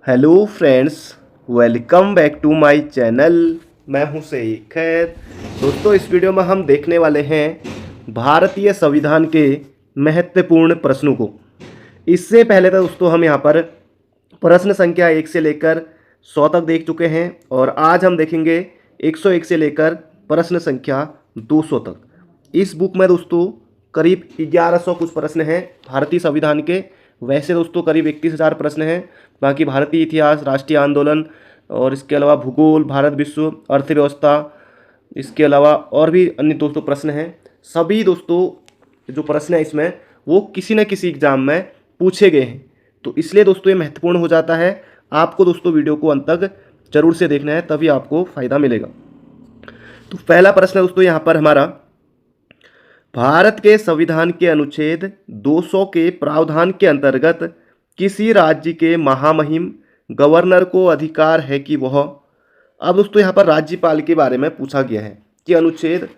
Hello friends, welcome back to my channel. मैं हूं सईद खैर। दोस्तों, इस वीडियो में हम देखने वाले हैं भारतीय संविधान के महत्वपूर्ण प्रश्नों को। इससे पहले तो दोस्तों हम यहां पर प्रश्न संख्या 1 से लेकर 100 तक देख चुके हैं और आज हम देखेंगे 101 से लेकर प्रश्न संख्या 200 तक। इस बुक में दोस्तों करीब 1100 कुछ प्रश्न हैं भारतीय संविधान के। वैसे दोस्तों करीब 31,000 प्रश्न हैं। बाकी भारतीय इतिहास, राष्ट्रीय आंदोलन और इसके अलावा भूगोल, भारत विश्व, अर्थव्यवस्था, इसके अलावा और भी अन्य दोस्तों प्रश्न हैं। सभी दोस्तों जो प्रश्न है इसमें वो किसी न किसी एग्जाम में पूछे गए हैं, तो इसलिए दोस्तों ये महत्वपूर्ण हो जाता है। आपको दोस्तों वीडियो को अंत तक जरूर से देखना है, तभी आपको फ़ायदा मिलेगा। तो पहला प्रश्न है दोस्तों यहाँ पर हमारा, भारत के संविधान के अनुच्छेद 200 के प्रावधान के अंतर्गत किसी राज्य के महामहिम गवर्नर को अधिकार है कि वह, अब दोस्तों यहाँ पर राज्यपाल के बारे में पूछा गया है कि अनुच्छेद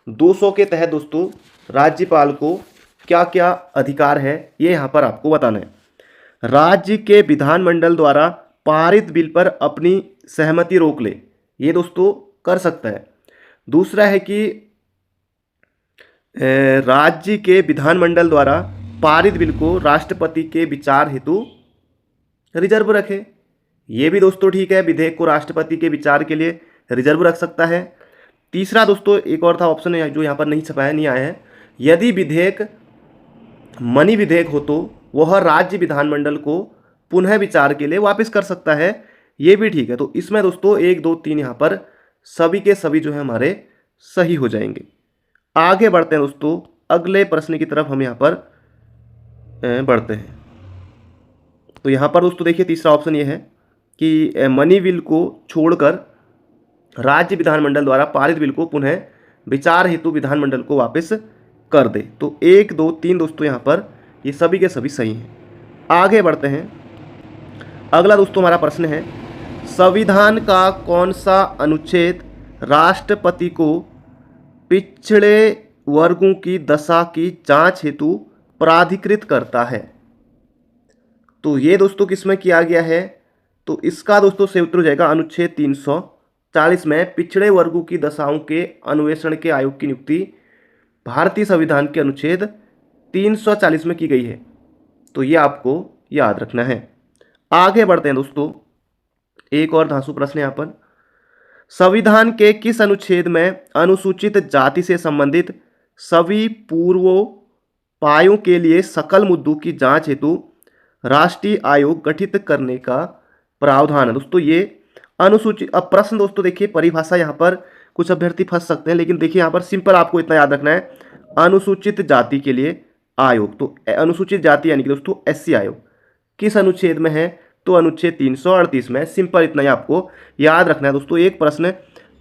200 के तहत दोस्तों राज्यपाल को क्या क्या अधिकार है, ये यहाँ पर आपको बताना है। राज्य के विधानमंडल द्वारा पारित बिल पर अपनी सहमति रोक ले, ये दोस्तों कर सकता है। दूसरा है कि राज्य के विधानमंडल द्वारा पारित बिल को राष्ट्रपति के विचार हेतु रिजर्व रखे, ये भी दोस्तों ठीक है। विधेयक को राष्ट्रपति के विचार के लिए रिजर्व रख सकता है। तीसरा दोस्तों एक और था ऑप्शन है जो यहाँ पर नहीं छपा है, नहीं आया है, यदि विधेयक मनी विधेयक हो तो वह राज्य विधानमंडल को पुनः विचार के लिए वापस कर सकता है, ये भी ठीक है। तो इसमें दोस्तों 1, 2, 3 यहाँ पर सभी के सभी जो है हमारे सही हो जाएंगे। आगे बढ़ते हैं दोस्तों, अगले प्रश्न की तरफ हम यहाँ पर बढ़ते हैं। तो यहाँ पर दोस्तों देखिए तीसरा ऑप्शन ये है कि मनी बिल को छोड़कर राज्य विधानमंडल द्वारा पारित बिल को पुनः विचार हेतु विधानमंडल को वापस कर दे। तो 1, 2, 3 दोस्तों यहाँ पर ये सभी के सभी सही हैं। आगे बढ़ते हैं। अगला दोस्तों हमारा प्रश्न है, संविधान का कौन सा अनुच्छेद राष्ट्रपति को पिछड़े वर्गों की दशा की जांच हेतु प्राधिकृत करता है? तो ये दोस्तों किसमें किया गया है? तो इसका दोस्तों सही उत्तर हो जाएगा अनुच्छेद 340 में पिछड़े वर्गों की दशाओं के अन्वेषण के आयोग की नियुक्ति भारतीय संविधान के अनुच्छेद 340 में की गई है। तो ये आपको याद रखना है। आगे बढ़ते हैं दोस्तों, एक और धांसू प्रश्न यहाँ पर, संविधान के किस अनुच्छेद में अनुसूचित जाति से संबंधित सभी पूर्वोपायों के लिए सकल मुद्दों की जांच हेतु राष्ट्रीय आयोग गठित करने का प्रावधान है? दोस्तों ये अनुसूचित, अब प्रश्न दोस्तों देखिए परिभाषा यहाँ पर कुछ अभ्यर्थी फंस सकते हैं, लेकिन देखिए यहाँ पर सिंपल आपको इतना याद रखना है, अनुसूचित जाति के लिए आयोग। तो अनुसूचित जाति यानी कि दोस्तों SC आयोग किस अनुच्छेद में है? तो अनुच्छेद 338 में। सिंपल इतना ही आपको याद रखना है दोस्तों। एक प्रश्न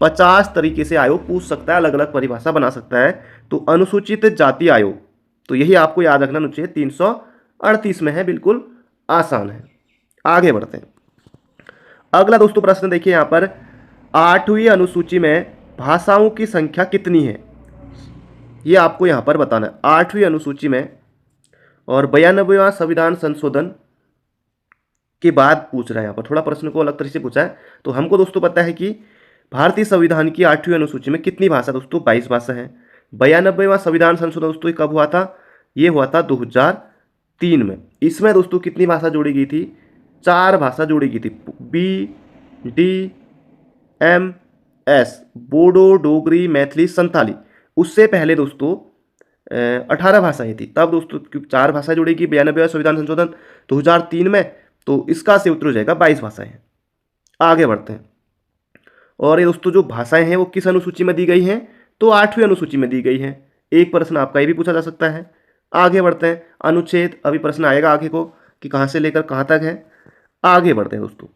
50 तरीके से आयोग पूछ सकता है, अलग अलग परिभाषा बना सकता है। तो अनुसूचित जाति आयोग, तो यही आपको याद रखना अनुच्छेद 338 में है, बिल्कुल आसान है। आगे बढ़ते हैं। अगला दोस्तों प्रश्न देखिए यहाँ पर, 8वीं अनुसूची में भाषाओं की संख्या कितनी है? ये आपको यहाँ पर बताना है। 8वीं अनुसूची में और 92वां संविधान संशोधन के बाद पूछ रहा है यहाँ पर, थोड़ा प्रश्न को अलग तरीके से पूछा है। तो हमको दोस्तों पता है कि भारतीय संविधान की 8वीं अनुसूची में कितनी भाषा दोस्तों? 22 भाषा है। 92वां संविधान संशोधन दोस्तों कब हुआ था? ये हुआ था 2003 में। इसमें दोस्तों कितनी भाषा जोड़ी गई थी? 4 भाषा जोड़ी गई थी, BDMS, बोडो, डोगरी, मैथिली, संथाली। उससे पहले दोस्तों 18 भाषाएं थी, तब दोस्तों 4 भाषा जोड़ेगी। 92वां संविधान संशोधन 2003 में, तो इसका से उत्तर हो जाएगा 22 भाषाएं। आगे बढ़ते हैं। और ये दोस्तों जो भाषाएं हैं वो किस अनुसूची में दी गई हैं? तो 8वीं अनुसूची में दी गई हैं। एक प्रश्न आपका ये भी पूछा जा सकता है। आगे बढ़ते हैं। अनुच्छेद, अभी प्रश्न आएगा आगे को कि कहाँ से लेकर कहाँ तक है। आगे बढ़ते हैं दोस्तों।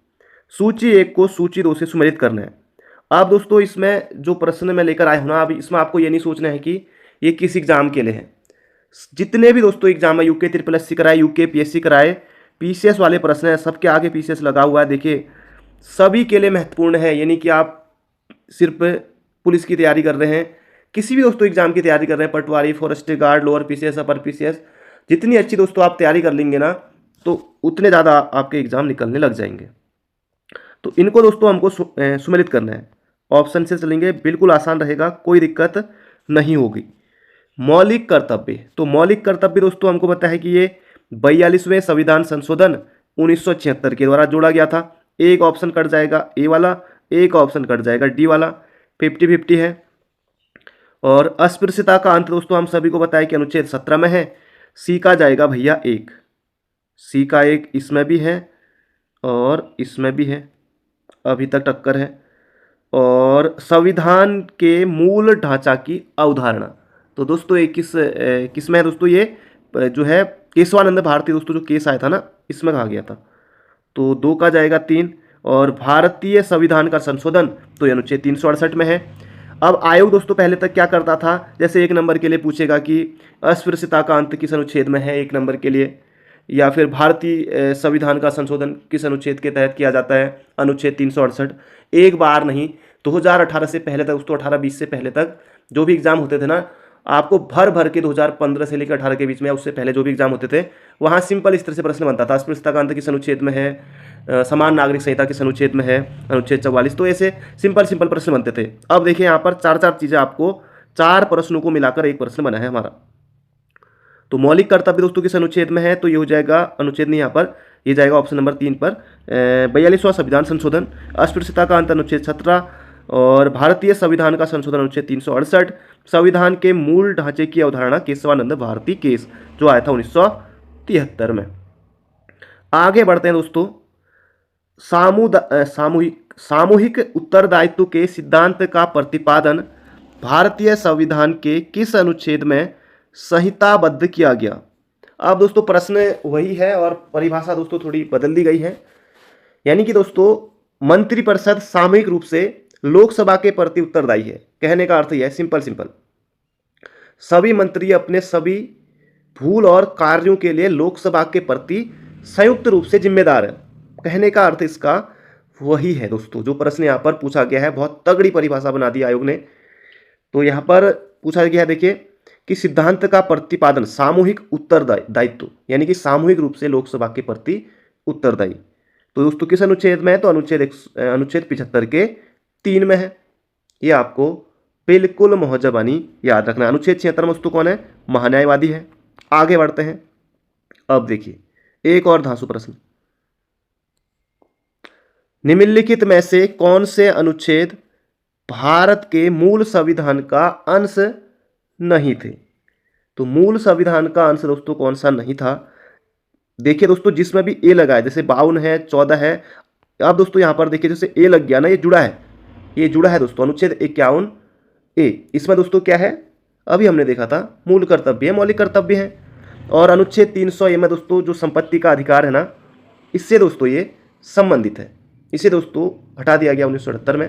सूची 1 को सूची 2 से सुमेलित करना है। अब दोस्तों इसमें जो प्रश्न मैं लेकर आया हूँ ना, अभी इसमें आपको ये नहीं सोचना है कि ये किस एग्जाम के लिए है। जितने भी दोस्तों एग्जाम है, यूके SSC कराए, यूके PSC कराए, PCS वाले प्रश्न है, सबके आगे PCS लगा हुआ है। देखिए सभी के लिए महत्वपूर्ण है, यानी कि आप सिर्फ पुलिस की तैयारी कर रहे हैं, किसी भी दोस्तों एग्जाम की तैयारी कर रहे हैं, पटवारी, फॉरेस्ट गार्ड, लोअर PCS, अपर PCS, जितनी अच्छी दोस्तों आप तैयारी कर लेंगे ना, तो उतने ज़्यादा आपके एग्ज़ाम निकलने लग जाएंगे। तो इनको दोस्तों हमको सुमेलित करना है। ऑप्शन से चलेंगे, बिल्कुल आसान रहेगा, कोई दिक्कत नहीं होगी। मौलिक कर्तव्य, तो मौलिक कर्तव्य दोस्तों हमको पता है कि ये 42वें संविधान संशोधन 1976 के द्वारा जोड़ा गया था। एक ऑप्शन कट जाएगा ए वाला, एक ऑप्शन कट जाएगा डी वाला, 50-50 है। और अस्पृश्यता का अंत दोस्तों हम सभी को पता है कि अनुच्छेद 17 में है। सी का जाएगा भैया एक, सी का एक इसमें भी है और इसमें भी है, अभी तक टक्कर है। और संविधान के मूल ढांचा की अवधारणा, तो दोस्तों ये किस में है दोस्तों, ये जो है केशवानंद भारती दोस्तों, जो केस आया था ना, इसमें कहा गया था। तो 2 का जाएगा 3। और भारतीय संविधान का संशोधन, तो ये अनुच्छेद 368 में है। अब आयोग दोस्तों पहले तक क्या करता था, जैसे 1 नंबर के लिए पूछेगा कि अस्पृश्यता का अंत किस अनुच्छेद में है 1 नंबर के लिए, या फिर भारतीय संविधान का संशोधन किस अनुच्छेद के तहत किया जाता है, अनुच्छेद 368। एक बार नहीं, 2018 से पहले तक दोस्तों, 18-20 से पहले तक जो भी एग्जाम होते थे ना, आपको भर भर के 2015 से लेकर 18 के बीच में या उससे पहले जो भी एग्जाम होते थे, वहाँ सिंपल इस तरह से प्रश्न बनता था, अस्पृश्यता का अंत किस अनुच्छेद में है, समान नागरिक संहिता किस अनुच्छेद में है, अनुच्छेद 44। तो ऐसे सिंपल प्रश्न बनते थे। अब देखिए यहाँ पर 4 चीज़ें, आपको 4 प्रश्नों को मिलाकर एक प्रश्न बना है हमारा। तो मौलिक कर्तव्य दोस्तों किस अनुच्छेद में है, तो ये हो जाएगा, अनुच्छेद नहीं यहाँ पर, ये जाएगा ऑप्शन नंबर 3 पर, 42वां संविधान संशोधन। अस्पृश्यता का अंत अनुच्छेद 17 और भारतीय संविधान का संशोधन अनुच्छेद 368। संविधान के मूल ढांचे की अवधारणा केशवानंद भारती केस, जो आया था 1973 में। आगे बढ़ते हैं दोस्तों, सामूहिक उत्तरदायित्व के सिद्धांत का प्रतिपादन भारतीय संविधान के किस अनुच्छेद में संहिताबद्ध किया गया। अब दोस्तों प्रश्न वही है और परिभाषा दोस्तों थोड़ी बदल दी गई है। यानी कि दोस्तों मंत्रिपरिषद सामूहिक रूप से लोकसभा के प्रति उत्तरदायी है। कहने का अर्थ यह है, सिंपल, सभी मंत्री अपने सभी भूल और कार्यों के लिए लोकसभा के प्रति संयुक्त रूप से जिम्मेदार है। कहने का अर्थ इसका वही है दोस्तों, जो प्रश्न यहाँ पर पूछा गया है। बहुत तगड़ी परिभाषा बना दी आयोग ने। तो यहाँ पर पूछा गया है, देखिए कि सिद्धांत का प्रतिपादन सामूहिक उत्तरदायित्व, यानी कि सामूहिक रूप से लोकसभा के प्रति उत्तरदायी। तो दोस्तों किस अनुच्छेद में है, तो अनुच्छेद 75 के 3 में है। ये आपको बिल्कुल मोहजबानी याद रखना। अनुच्छेद 76 में दोस्तों कौन है, महान्यायवादी है। आगे बढ़ते हैं। अब देखिए एक और धांसू प्रश्न, निम्नलिखित में से कौन से अनुच्छेद भारत के मूल संविधान का अंश नहीं थे। तो मूल संविधान का अंश दोस्तों कौन सा नहीं था, देखिए दोस्तों जिसमें भी ए लगा है, जैसे 52 है, 14 है। अब दोस्तों यहाँ पर देखिए जैसे ए लग गया ना, ये जुड़ा है, ये जुड़ा है दोस्तों। अनुच्छेद 51 ए, इसमें दोस्तों क्या है, अभी हमने देखा था मूल कर्तव्य है, मौलिक कर्तव्य है। और अनुच्छेद 300 ए में दोस्तों जो संपत्ति का अधिकार है ना, इससे दोस्तों ये संबंधित है। इसे दोस्तों हटा दिया गया 1978 में।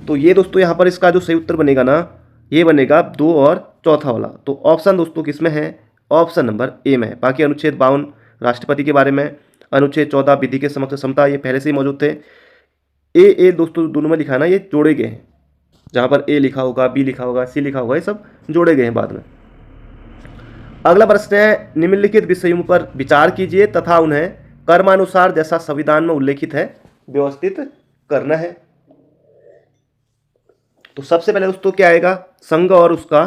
तो ये दोस्तों यहाँ पर इसका जो सही उत्तर बनेगा ना, ये बनेगा 2 और चौथा वाला। तो ऑप्शन दोस्तों किसमें है, ऑप्शन नंबर ए में है। बाकी अनुच्छेद 52 राष्ट्रपति के बारे में, अनुच्छेद 14 विधि के समक्ष समता, ये पहले से ही मौजूद थे। ए दोस्तों दोनों में लिखा है ना, ये जोड़े गए हैं। जहाँ पर ए लिखा होगा, बी लिखा होगा, सी लिखा होगा, ये सब जोड़े गए हैं बाद में। अगला प्रश्न है, निम्नलिखित विषयों पर विचार कीजिए तथा उन्हें कर्मानुसार जैसा संविधान में उल्लेखित है व्यवस्थित करना है। तो सबसे पहले दोस्तों क्या आएगा, संघ और उसका,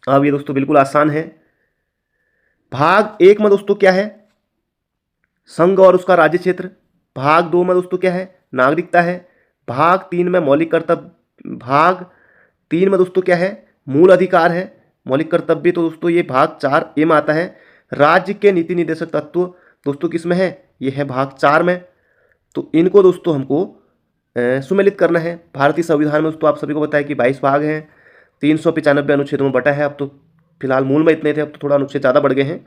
अब ये दोस्तों बिल्कुल आसान है। भाग 1 में दोस्तों क्या है, संघ और उसका राज्य क्षेत्र। भाग 2 में दोस्तों क्या है, नागरिकता है। भाग 3 में मौलिक कर्तव्य। भाग 3 में दोस्तों क्या है, मूल अधिकार है, मौलिक कर्तव्य। तो दोस्तों ये भाग 4 ए में आता है। राज्य के नीति निर्देशक तत्व दोस्तों किस में है, ये है भाग 4 में। तो इनको दोस्तों हमको सुमेलित करना है। भारतीय संविधान में दोस्तों आप सभी को पता है कि 22 भाग हैं, 395 अनुच्छेदों में बटा है। अब तो फिलहाल मूल में इतने थे, अब तो थोड़ा अनुच्छेद ज़्यादा बढ़ गए हैं।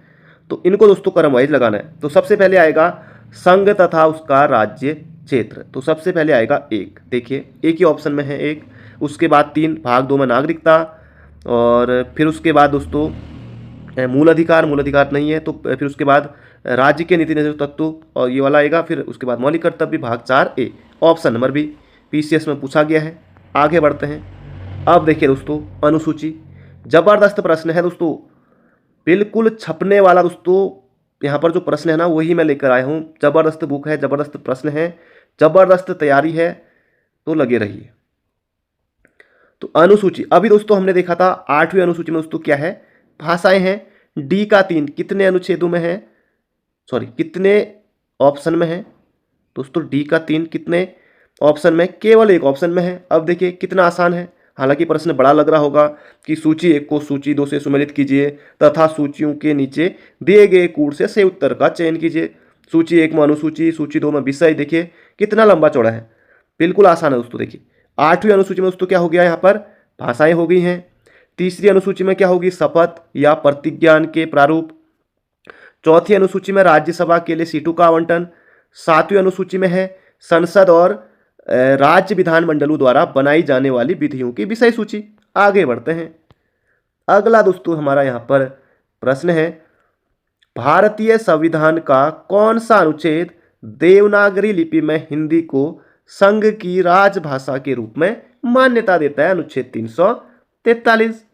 तो इनको दोस्तों क्रम वाइज लगाना है। तो सबसे पहले आएगा संघ तथा उसका राज्य क्षेत्र। तो सबसे पहले आएगा एक, देखिए एक ही ऑप्शन में है एक। उसके बाद 3, भाग 2 में नागरिकता। और फिर उसके बाद दोस्तों मूल अधिकार नहीं है। तो फिर उसके बाद राज्य के नीति निर्देशक तत्व और ये वाला आएगा। फिर उसके बाद मौलिक कर्तव्य, भाग 4 ए, ऑप्शन नंबर बी, पीसीएस में पूछा गया है। आगे बढ़ते हैं। अब देखिए दोस्तों अनुसूची, जबरदस्त प्रश्न है दोस्तों, बिल्कुल छपने वाला दोस्तों, यहाँ पर जो प्रश्न है ना वही मैं लेकर आया हूँ। जबरदस्त बुक है, जबरदस्त प्रश्न है, जबरदस्त तैयारी है, तो लगे रहिए। तो अनुसूची, अभी दोस्तों हमने देखा था 8वीं अनुसूची में दोस्तों क्या है, भाषाएं हैं। डी का 3 कितने अनुच्छेदों में है, सॉरी कितने ऑप्शन में है दोस्तों? डी का 3 कितने ऑप्शन में? केवल एक ऑप्शन में है। अब देखिए कितना आसान है। हालांकि प्रश्न बड़ा लग रहा होगा कि सूची 1 को सूची 2 से सुमेलित कीजिए तथा सूचियों के नीचे दिए गए कूट से सही उत्तर का चयन कीजिए। सूची 1 में अनुसूची, सूची 2 में विषय। देखिए कितना लंबा चौड़ा है, बिल्कुल आसान है दोस्तों। देखिए 8वीं अनुसूची में दोस्तों क्या हो गया, यहाँ पर भाषाएं हो गई हैं। तीसरी अनुसूची में क्या होगी, शपथ या प्रतिज्ञान के प्रारूप। चौथी अनुसूची में राज्यसभा के लिए सीटों का आवंटन। 7वीं अनुसूची में है संसद और राज्य विधानमंडलों द्वारा बनाई जाने वाली विधियों की विषय सूची। आगे बढ़ते हैं। अगला दोस्तों हमारा यहाँ पर प्रश्न है, भारतीय संविधान का कौन सा अनुच्छेद देवनागरी लिपि में हिंदी को संघ की राजभाषा के रूप में मान्यता देता है? अनुच्छेद 343।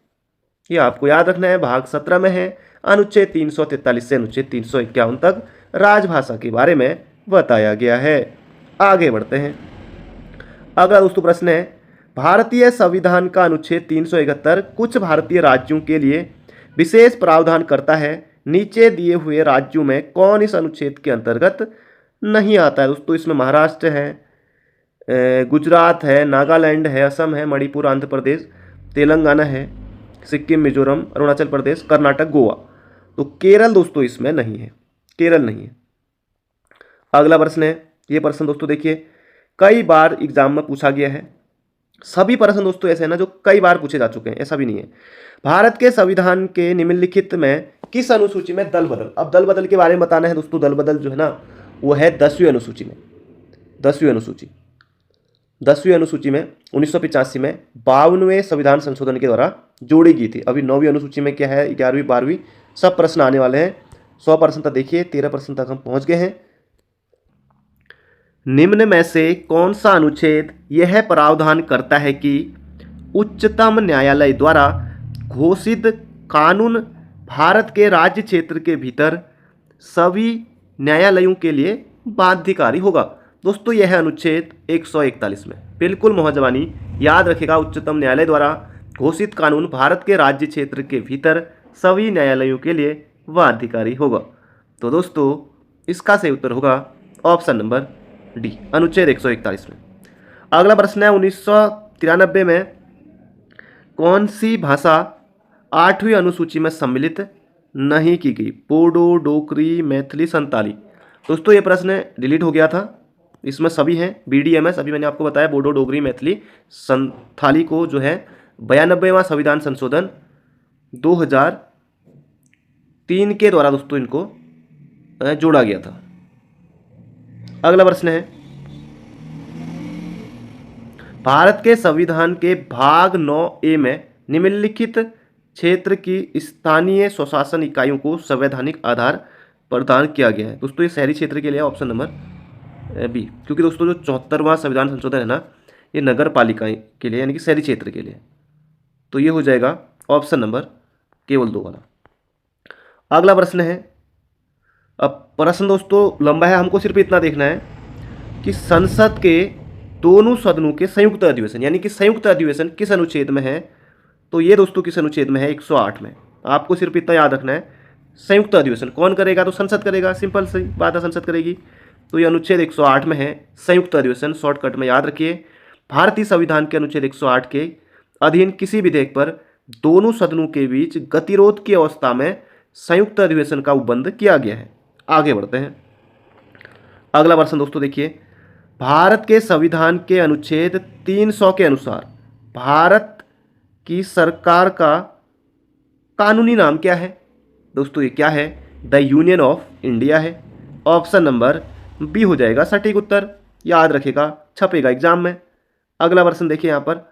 ये आपको याद रखना है, भाग 17 में है। अनुच्छेद 343 से अनुच्छेद 351 तक राजभाषा के बारे में बताया गया है। आगे बढ़ते हैं। अगला दोस्तों प्रश्न है, भारतीय संविधान का अनुच्छेद 371 कुछ भारतीय राज्यों के लिए विशेष प्रावधान करता है। नीचे दिए हुए राज्यों में कौन इस अनुच्छेद के अंतर्गत नहीं आता है? दोस्तों इसमें महाराष्ट्र है, गुजरात है, नागालैंड है, असम है, मणिपुर, आंध्र प्रदेश, तेलंगाना है, सिक्किम, मिजोरम, अरुणाचल प्रदेश, कर्नाटक, गोवा। तो केरल दोस्तों इसमें नहीं है, केरल नहीं है। अगला प्रश्न है, ये प्रश्न दोस्तों देखिए कई बार एग्जाम में पूछा गया है। सभी प्रश्न दोस्तों ऐसे हैं ना जो कई बार पूछे जा चुके हैं, ऐसा भी नहीं है। भारत के संविधान के निम्नलिखित में किस अनुसूची में दल बदल, अब दल बदल के बारे में बताना है दोस्तों। दल बदल जो है ना वो है 10वीं अनुसूची में। 10वीं अनुसूची में 1985 में 52वें संविधान संशोधन के द्वारा जोड़ी गई थी। अभी 9वीं अनुसूची में क्या है, 11वीं 12वीं सब प्रश्न आने वाले हैं। 100% तक देखिए, 13% तक हम पहुंच गए हैं। निम्न में से कौन सा अनुच्छेद यह प्रावधान करता है कि उच्चतम न्यायालय द्वारा घोषित कानून भारत के राज्य क्षेत्र के भीतर सभी न्यायालयों के लिए बाध्यकारी होगा? दोस्तों यह है अनुच्छेद 141 में। बिल्कुल मोहजबानी याद रखेगा, उच्चतम न्यायालय द्वारा घोषित कानून भारत के राज्य क्षेत्र के भीतर सभी न्यायालयों के लिए बाध्यकारी होगा। तो दोस्तों इसका सही उत्तर होगा ऑप्शन नंबर डी, अनुच्छेद 141 में। अगला प्रश्न है, 1993 में कौन सी भाषा 8वीं अनुसूची में सम्मिलित नहीं की गई? बोडो, डोगरी, मैथिली, संताली। दोस्तों ये प्रश्न डिलीट हो गया था, इसमें सभी हैं BDMS। अभी मैंने आपको बताया बोडो, डोगरी, मैथिली, संथाली को जो है 92वां संविधान संशोधन 2003 के द्वारा दोस्तों इनको जोड़ा गया था। अगला प्रश्न है, भारत के संविधान के भाग 9A में निम्नलिखित क्षेत्र की स्थानीय स्वशासन इकाइयों को संवैधानिक आधार प्रदान किया गया है। दोस्तों ये शहरी क्षेत्र के लिए ऑप्शन नंबर बी, क्योंकि दोस्तों जो 74वां संविधान संशोधन है ना ये नगर पालिकाएं के लिए यानी कि शहरी क्षेत्र के लिए, तो ये हो जाएगा ऑप्शन नंबर केवल 2 वाला। अगला प्रश्न है, अब प्रश्न दोस्तों लंबा है, हमको सिर्फ इतना देखना है कि संसद के दोनों सदनों के संयुक्त अधिवेशन यानी कि संयुक्त अधिवेशन किस अनुच्छेद में है? तो ये दोस्तों किस अनुच्छेद में है? 108 में। आपको सिर्फ इतना याद रखना है, संयुक्त अधिवेशन कौन करेगा? तो संसद करेगा, सिंपल सी बात है, संसद करेगी। तो ये अनुच्छेद 108 में है, संयुक्त अधिवेशन। शॉर्टकट में याद रखिए, भारतीय संविधान के अनुच्छेद 108 के अधीन किसी विधेयक पर दोनों सदनों के बीच गतिरोध की अवस्था में संयुक्त अधिवेशन का उपबंध किया गया है। आगे बढ़ते हैं। अगला प्रश्न दोस्तों देखिए, भारत के संविधान के अनुच्छेद 300 के अनुसार भारत की सरकार का कानूनी नाम क्या है? दोस्तों ये क्या है? द यूनियन ऑफ इंडिया है। ऑप्शन नंबर बी हो जाएगा सटीक उत्तर, याद रखेगा, छपेगा एग्जाम में। अगला प्रश्न देखिए यहाँ पर,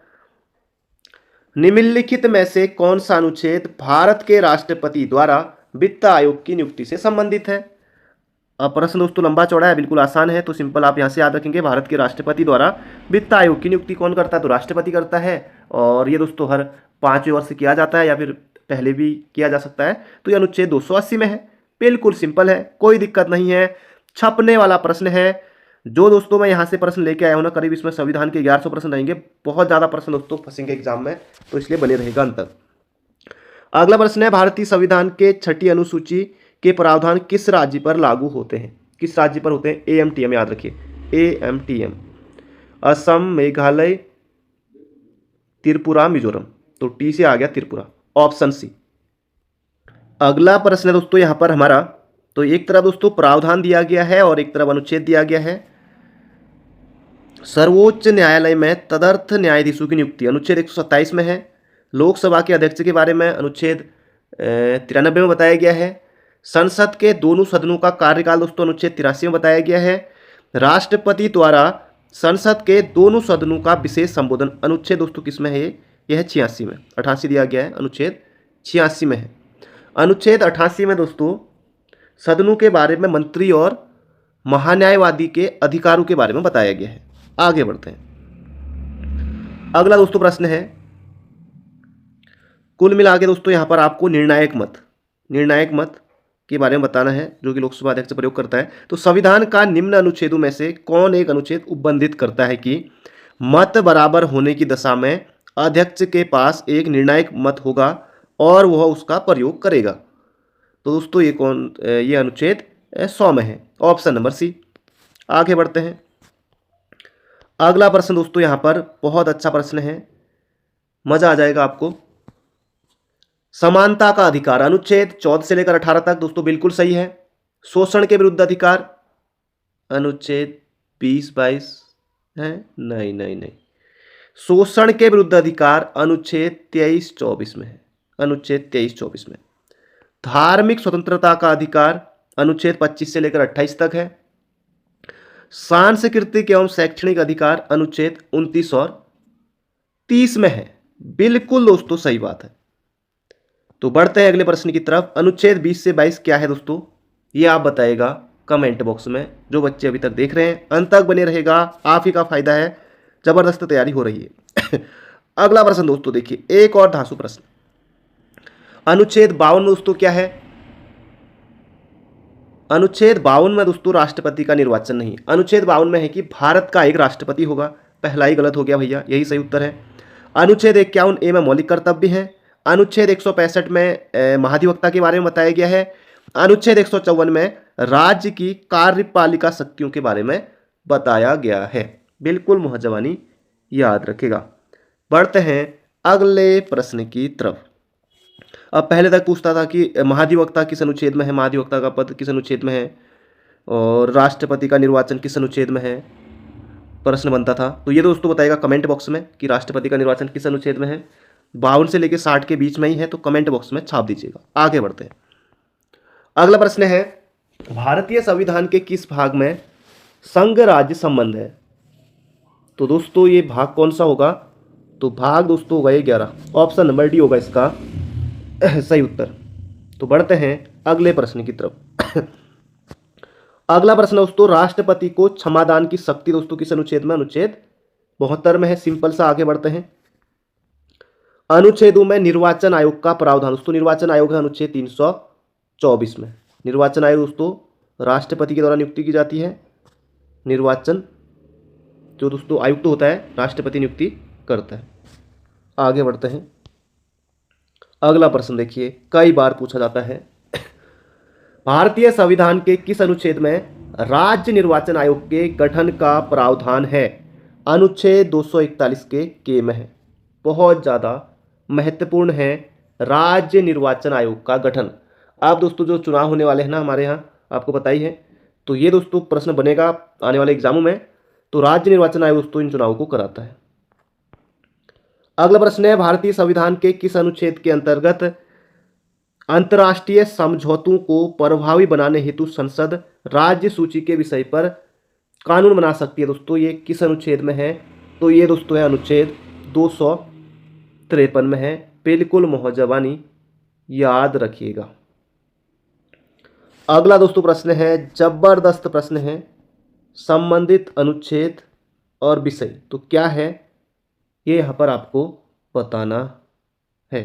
निम्नलिखित में से कौन सा अनुच्छेद भारत के राष्ट्रपति द्वारा वित्त आयोग की नियुक्ति से संबंधित है? अब प्रश्न दोस्तों लंबा चौड़ा है, बिल्कुल आसान है, तो सिंपल आप यहाँ से याद रखेंगे, भारत के राष्ट्रपति द्वारा वित्त आयोग की नियुक्ति कौन करता है? तो राष्ट्रपति करता है। और ये दोस्तों हर 5वें वर्ष किया जाता है या फिर पहले भी किया जा सकता है। तो ये अनुच्छेद 280 में है। बिल्कुल सिंपल है, कोई दिक्कत नहीं है, छपने वाला प्रश्न है। जो दोस्तों मैं यहाँ से प्रश्न लेके आया हूँ ना, करीब इसमें संविधान के 1100 प्रश्न रहेंगे। बहुत ज़्यादा प्रश्न दोस्तों फंसेंगे एग्जाम में, तो इसलिए बने रहेगा अंत तक। अगला प्रश्न है, भारतीय संविधान के छठी अनुसूची के प्रावधान किस राज्य पर लागू होते हैं? किस राज्य पर होते हैं? AMTM, याद रखिए, AMTM, असम, मेघालय, त्रिपुरा, मिजोरम। तो टी से आ गया त्रिपुरा, ऑप्शन सी। अगला प्रश्न है दोस्तों यहाँ पर हमारा, तो एक तरफ दोस्तों प्रावधान दिया गया है और एक तरफ अनुच्छेद दिया गया है। सर्वोच्च न्यायालय में तदर्थ न्यायाधीशों की नियुक्ति अनुच्छेद 127 में है। लोकसभा के अध्यक्ष के बारे में अनुच्छेद 93 में बताया गया है। संसद के दोनों सदनों का कार्यकाल दोस्तों अनुच्छेद 83 में बताया गया है। राष्ट्रपति द्वारा संसद के दोनों सदनों का विशेष संबोधन अनुच्छेद दोस्तों किस में है? यह 86 में, 88 दिया गया है, अनुच्छेद 86 में है। अनुच्छेद 88 में दोस्तों सदनों के बारे में मंत्री और महान्यायवादी के अधिकारों के बारे में बताया गया है। आगे बढ़ते हैं। अगला दोस्तों प्रश्न है, कुल मिला के दोस्तों यहाँ पर आपको निर्णायक मत के बारे में बताना है, जो कि लोकसभा अध्यक्ष प्रयोग करता है। तो संविधान का निम्न अनुच्छेदों में से कौन एक अनुच्छेद उपबंधित करता है कि मत बराबर होने की दशा में अध्यक्ष के पास एक निर्णायक मत होगा और वह उसका प्रयोग करेगा? तो दोस्तों ये अनुच्छेद 100 में है, ऑप्शन नंबर सी। आगे बढ़ते हैं। अगला प्रश्न दोस्तों यहाँ पर बहुत अच्छा प्रश्न है, मजा आ जाएगा आपको। समानता का अधिकार अनुच्छेद 14 से लेकर 18 तक दोस्तों बिल्कुल सही है। शोषण के विरुद्ध अधिकार अनुच्छेद 20-22 है, नहीं। शोषण के विरुद्ध अधिकार अनुच्छेद 23-24 में है, अनुच्छेद 23-24 में। धार्मिक स्वतंत्रता का अधिकार अनुच्छेद 25 से लेकर 28 तक है। सांस्कृतिक एवं शैक्षणिक अधिकार अनुच्छेद 29 और 30 में है। बिल्कुल दोस्तों सही बात है। तो बढ़ते हैं अगले प्रश्न की तरफ। अनुच्छेद 20 से 22 क्या है दोस्तों? ये आप बताइएगा कमेंट बॉक्स में। जो बच्चे अभी तक देख रहे हैं अंत तक बने रहेगा, आप ही का फायदा है, जबरदस्त तैयारी हो रही है। अगला प्रश्न दोस्तों देखिए, एक और धांसू प्रश्न। अनुच्छेद 52 दोस्तों क्या है? अनुच्छेद 52 में दोस्तों राष्ट्रपति का निर्वाचन नहीं। अनुच्छेद 52 में है कि भारत का एक राष्ट्रपति होगा। पहला ही गलत हो गया भैया, यही सही उत्तर है। अनुच्छेद 51A में मौलिक कर्तव्य है। अनुच्छेद 165 में महाधिवक्ता के बारे में बताया गया है। अनुच्छेद 154 में राज्य की कार्यपालिका शक्तियों के बारे में बताया गया है। बिल्कुल मुहजवानी याद रखेगा। बढ़ते हैं अगले प्रश्न की तरफ। अब पहले तक पूछता था कि महाधिवक्ता किस अनुच्छेद में है, महाधिवक्ता का पद किस अनुच्छेद में है, और राष्ट्रपति का निर्वाचन किस अनुच्छेद में है, प्रश्न बनता था। तो ये दोस्तों बताएगा कमेंट बॉक्स में कि राष्ट्रपति का निर्वाचन किस अनुच्छेद में है। 52 से लेकर 60 के बीच में ही है, तो कमेंट बॉक्स में छाप दीजिएगा। आगे बढ़ते हैं। अगला प्रश्न है, भारतीय संविधान के किस भाग में संघ राज्य संबंध है? तो दोस्तों ये भाग कौन सा होगा? तो भाग दोस्तों होगा 11, ऑप्शन नंबर डी होगा इसका सही उत्तर। तो बढ़ते हैं अगले प्रश्न की तरफ। अगला प्रश्न दोस्तों, राष्ट्रपति को क्षमादान की शक्ति दोस्तों किस अनुच्छेद में? अनुच्छेद 72 में है। सिंपल सा आगे बढ़ते हैं। अनुच्छेदों में निर्वाचन आयोग का प्रावधान दोस्तों, निर्वाचन आयोग है अनुच्छेद 324 में। निर्वाचन आयोग दोस्तों राष्ट्रपति के द्वारा नियुक्ति की जाती है। निर्वाचन जो दोस्तों आयुक्त होता है, राष्ट्रपति नियुक्ति करता है। आगे बढ़ते हैं। अगला प्रश्न देखिए, कई बार पूछा जाता है, भारतीय संविधान के किस अनुच्छेद में राज्य निर्वाचन आयोग के गठन का प्रावधान है? अनुच्छेद 241 के में है। बहुत ज़्यादा महत्वपूर्ण है राज्य निर्वाचन आयोग का गठन। अब दोस्तों जो चुनाव होने वाले हैं ना हमारे यहाँ, आपको पता ही है, तो ये दोस्तों प्रश्न बनेगा आने वाले एग्जामों में। तो राज्य निर्वाचन आयोग दोस्तों इन चुनावों को कराता है। अगला प्रश्न है, भारतीय संविधान के किस अनुच्छेद के अंतर्गत अंतर्राष्ट्रीय समझौतों को प्रभावी बनाने हेतु संसद राज्य सूची के विषय पर कानून बना सकती है? दोस्तों ये किस अनुच्छेद में है? तो ये दोस्तों है अनुच्छेद 253 में है। बिल्कुल मुहजबानी याद रखिएगा। अगला दोस्तों प्रश्न है, जबरदस्त प्रश्न है, संबंधित अनुच्छेद और विषय तो क्या है ये यहाँ पर आपको बताना है।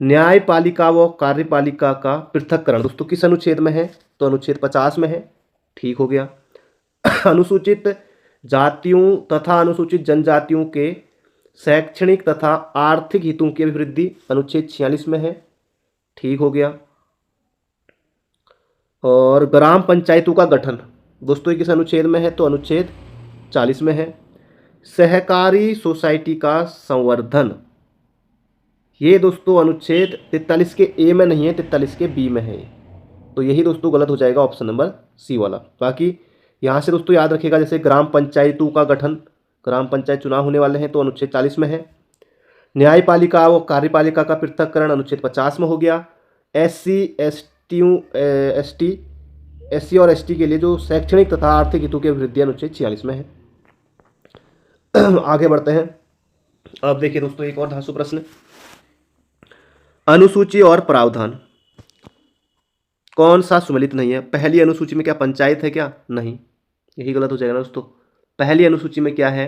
न्यायपालिका व कार्यपालिका का पृथक्करण दोस्तों किस अनुच्छेद में है? तो अनुच्छेद 50 में है। ठीक हो गया। अनुसूचित जातियों तथा अनुसूचित जनजातियों के शैक्षणिक तथा आर्थिक हितों की अभिवृद्धि अनुच्छेद 46 में है। ठीक हो गया। और ग्राम पंचायतों का गठन दोस्तों ये किस अनुच्छेद में है? तो अनुच्छेद 40 में है। सहकारी सोसाइटी का संवर्धन ये दोस्तों अनुच्छेद 43 के ए में नहीं है, 43 के बी में है। तो यही दोस्तों गलत हो जाएगा ऑप्शन नंबर सी वाला। बाकी यहाँ से दोस्तों याद रखिएगा, जैसे ग्राम पंचायतों का गठन, ग्राम पंचायत चुनाव होने वाले हैं तो अनुच्छेद 40 में है। न्यायपालिका व कार्यपालिका का पृथक्करण अनुच्छेद 50 में हो गया। एससी और एसटी के लिए जो शैक्षणिक तथा आर्थिक हितों की अभिवृद्धि अनुच्छेद 46 में है। आगे बढ़ते हैं। अब देखिए दोस्तों एक और धांसू प्रश्न, अनुसूची और प्रावधान कौन सा सुमेलित नहीं है? पहली अनुसूची में क्या पंचायत है क्या? नहीं, यही गलत हो जाएगा ना दोस्तों। पहली अनुसूची में क्या है?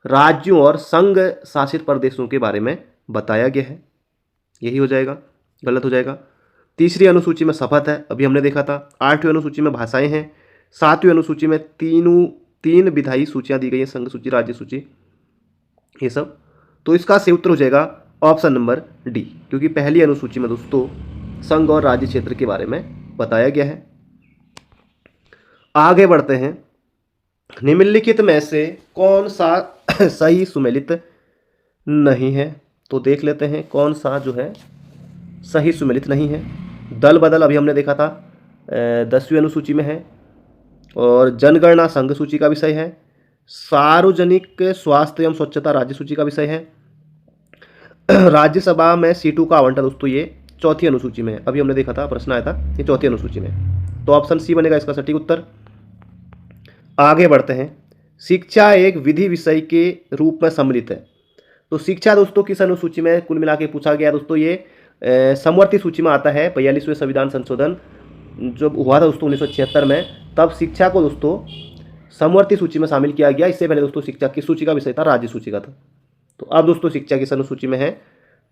राज्यों और संघ शासित प्रदेशों के बारे में बताया गया है, यही हो जाएगा, गलत हो जाएगा। तीसरी अनुसूची में शपथ है, अभी हमने देखा था। 8वीं अनुसूची में भाषाएं हैं। 7वीं अनुसूची में तीन विधायी सूचियां दी गई हैं, संघ सूची, राज्य सूची, ये सब। तो इसका सही उत्तर हो जाएगा ऑप्शन नंबर डी, क्योंकि पहली अनुसूची में दोस्तों संघ और राज्य क्षेत्र के बारे में बताया गया है। आगे बढ़ते हैं। निम्नलिखित में से कौन सा सही सुमेलित नहीं है? तो देख लेते हैं कौन सा जो है सही सुमेलित नहीं है। दल बदल अभी हमने देखा था 10वीं अनुसूची में है, और जनगणना संघ सूची का विषय है। सार्वजनिक स्वास्थ्य एवं स्वच्छता राज्य सूची का विषय है। राज्यसभा में सीटों का आवंटन दोस्तों ये 4थी अनुसूची में है, अभी हमने देखा था, प्रश्न आया था, ये 4थी अनुसूची में। तो ऑप्शन सी बनेगा इसका सटीक उत्तर। आगे बढ़ते हैं। शिक्षा एक विधि विषय के रूप में सम्मिलित है। तो शिक्षा दोस्तों किस अनुसूची में कुल मिला के पूछा गया दोस्तों? ये समवर्ती सूची में आता है। 42वें संविधान संशोधन जब हुआ था दोस्तों 1976 में, तब शिक्षा को दोस्तों समवर्ती सूची में शामिल किया गया। इससे पहले दोस्तों शिक्षा किस सूची का विषय था? राज्य सूची का था। तो अब दोस्तों शिक्षा किस अनुसूची में है?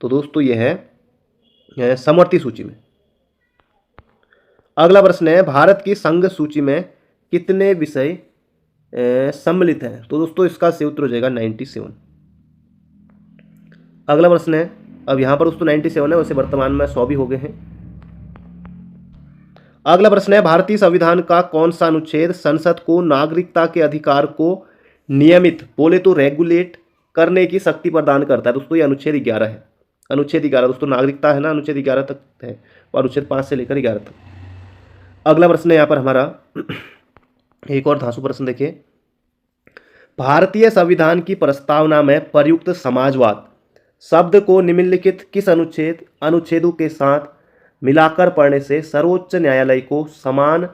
तो दोस्तों ये है समवर्ती सूची में। अगला प्रश्न है, भारत की संघ सूची में कितने विषय सम्मिलित हैं? तो दोस्तों इसका सही उत्तर हो जाएगा 97। अगला प्रश्न है, अब यहाँ पर दोस्तों 97 है, वैसे वर्तमान में 100 भी हो गए हैं। अगला प्रश्न है, भारतीय संविधान का कौन सा अनुच्छेद संसद को नागरिकता के अधिकार को नियमित, बोले तो रेगुलेट करने की शक्ति प्रदान करता है? दोस्तों ये अनुच्छेद 11 है। अनुच्छेद 11 दोस्तों, नागरिकता है ना, अनुच्छेद 11 तक है, और अनुच्छेद 5 से लेकर 11 तक। अगला प्रश्न है यहाँ पर हमारा एक और धांसू प्रश्न देखिए। भारतीय संविधान की प्रस्तावना में प्रयुक्त समाजवाद शब्द को निम्नलिखित किस अनुच्छेदों के साथ मिलाकर पढ़ने से सर्वोच्च न्यायालय को समान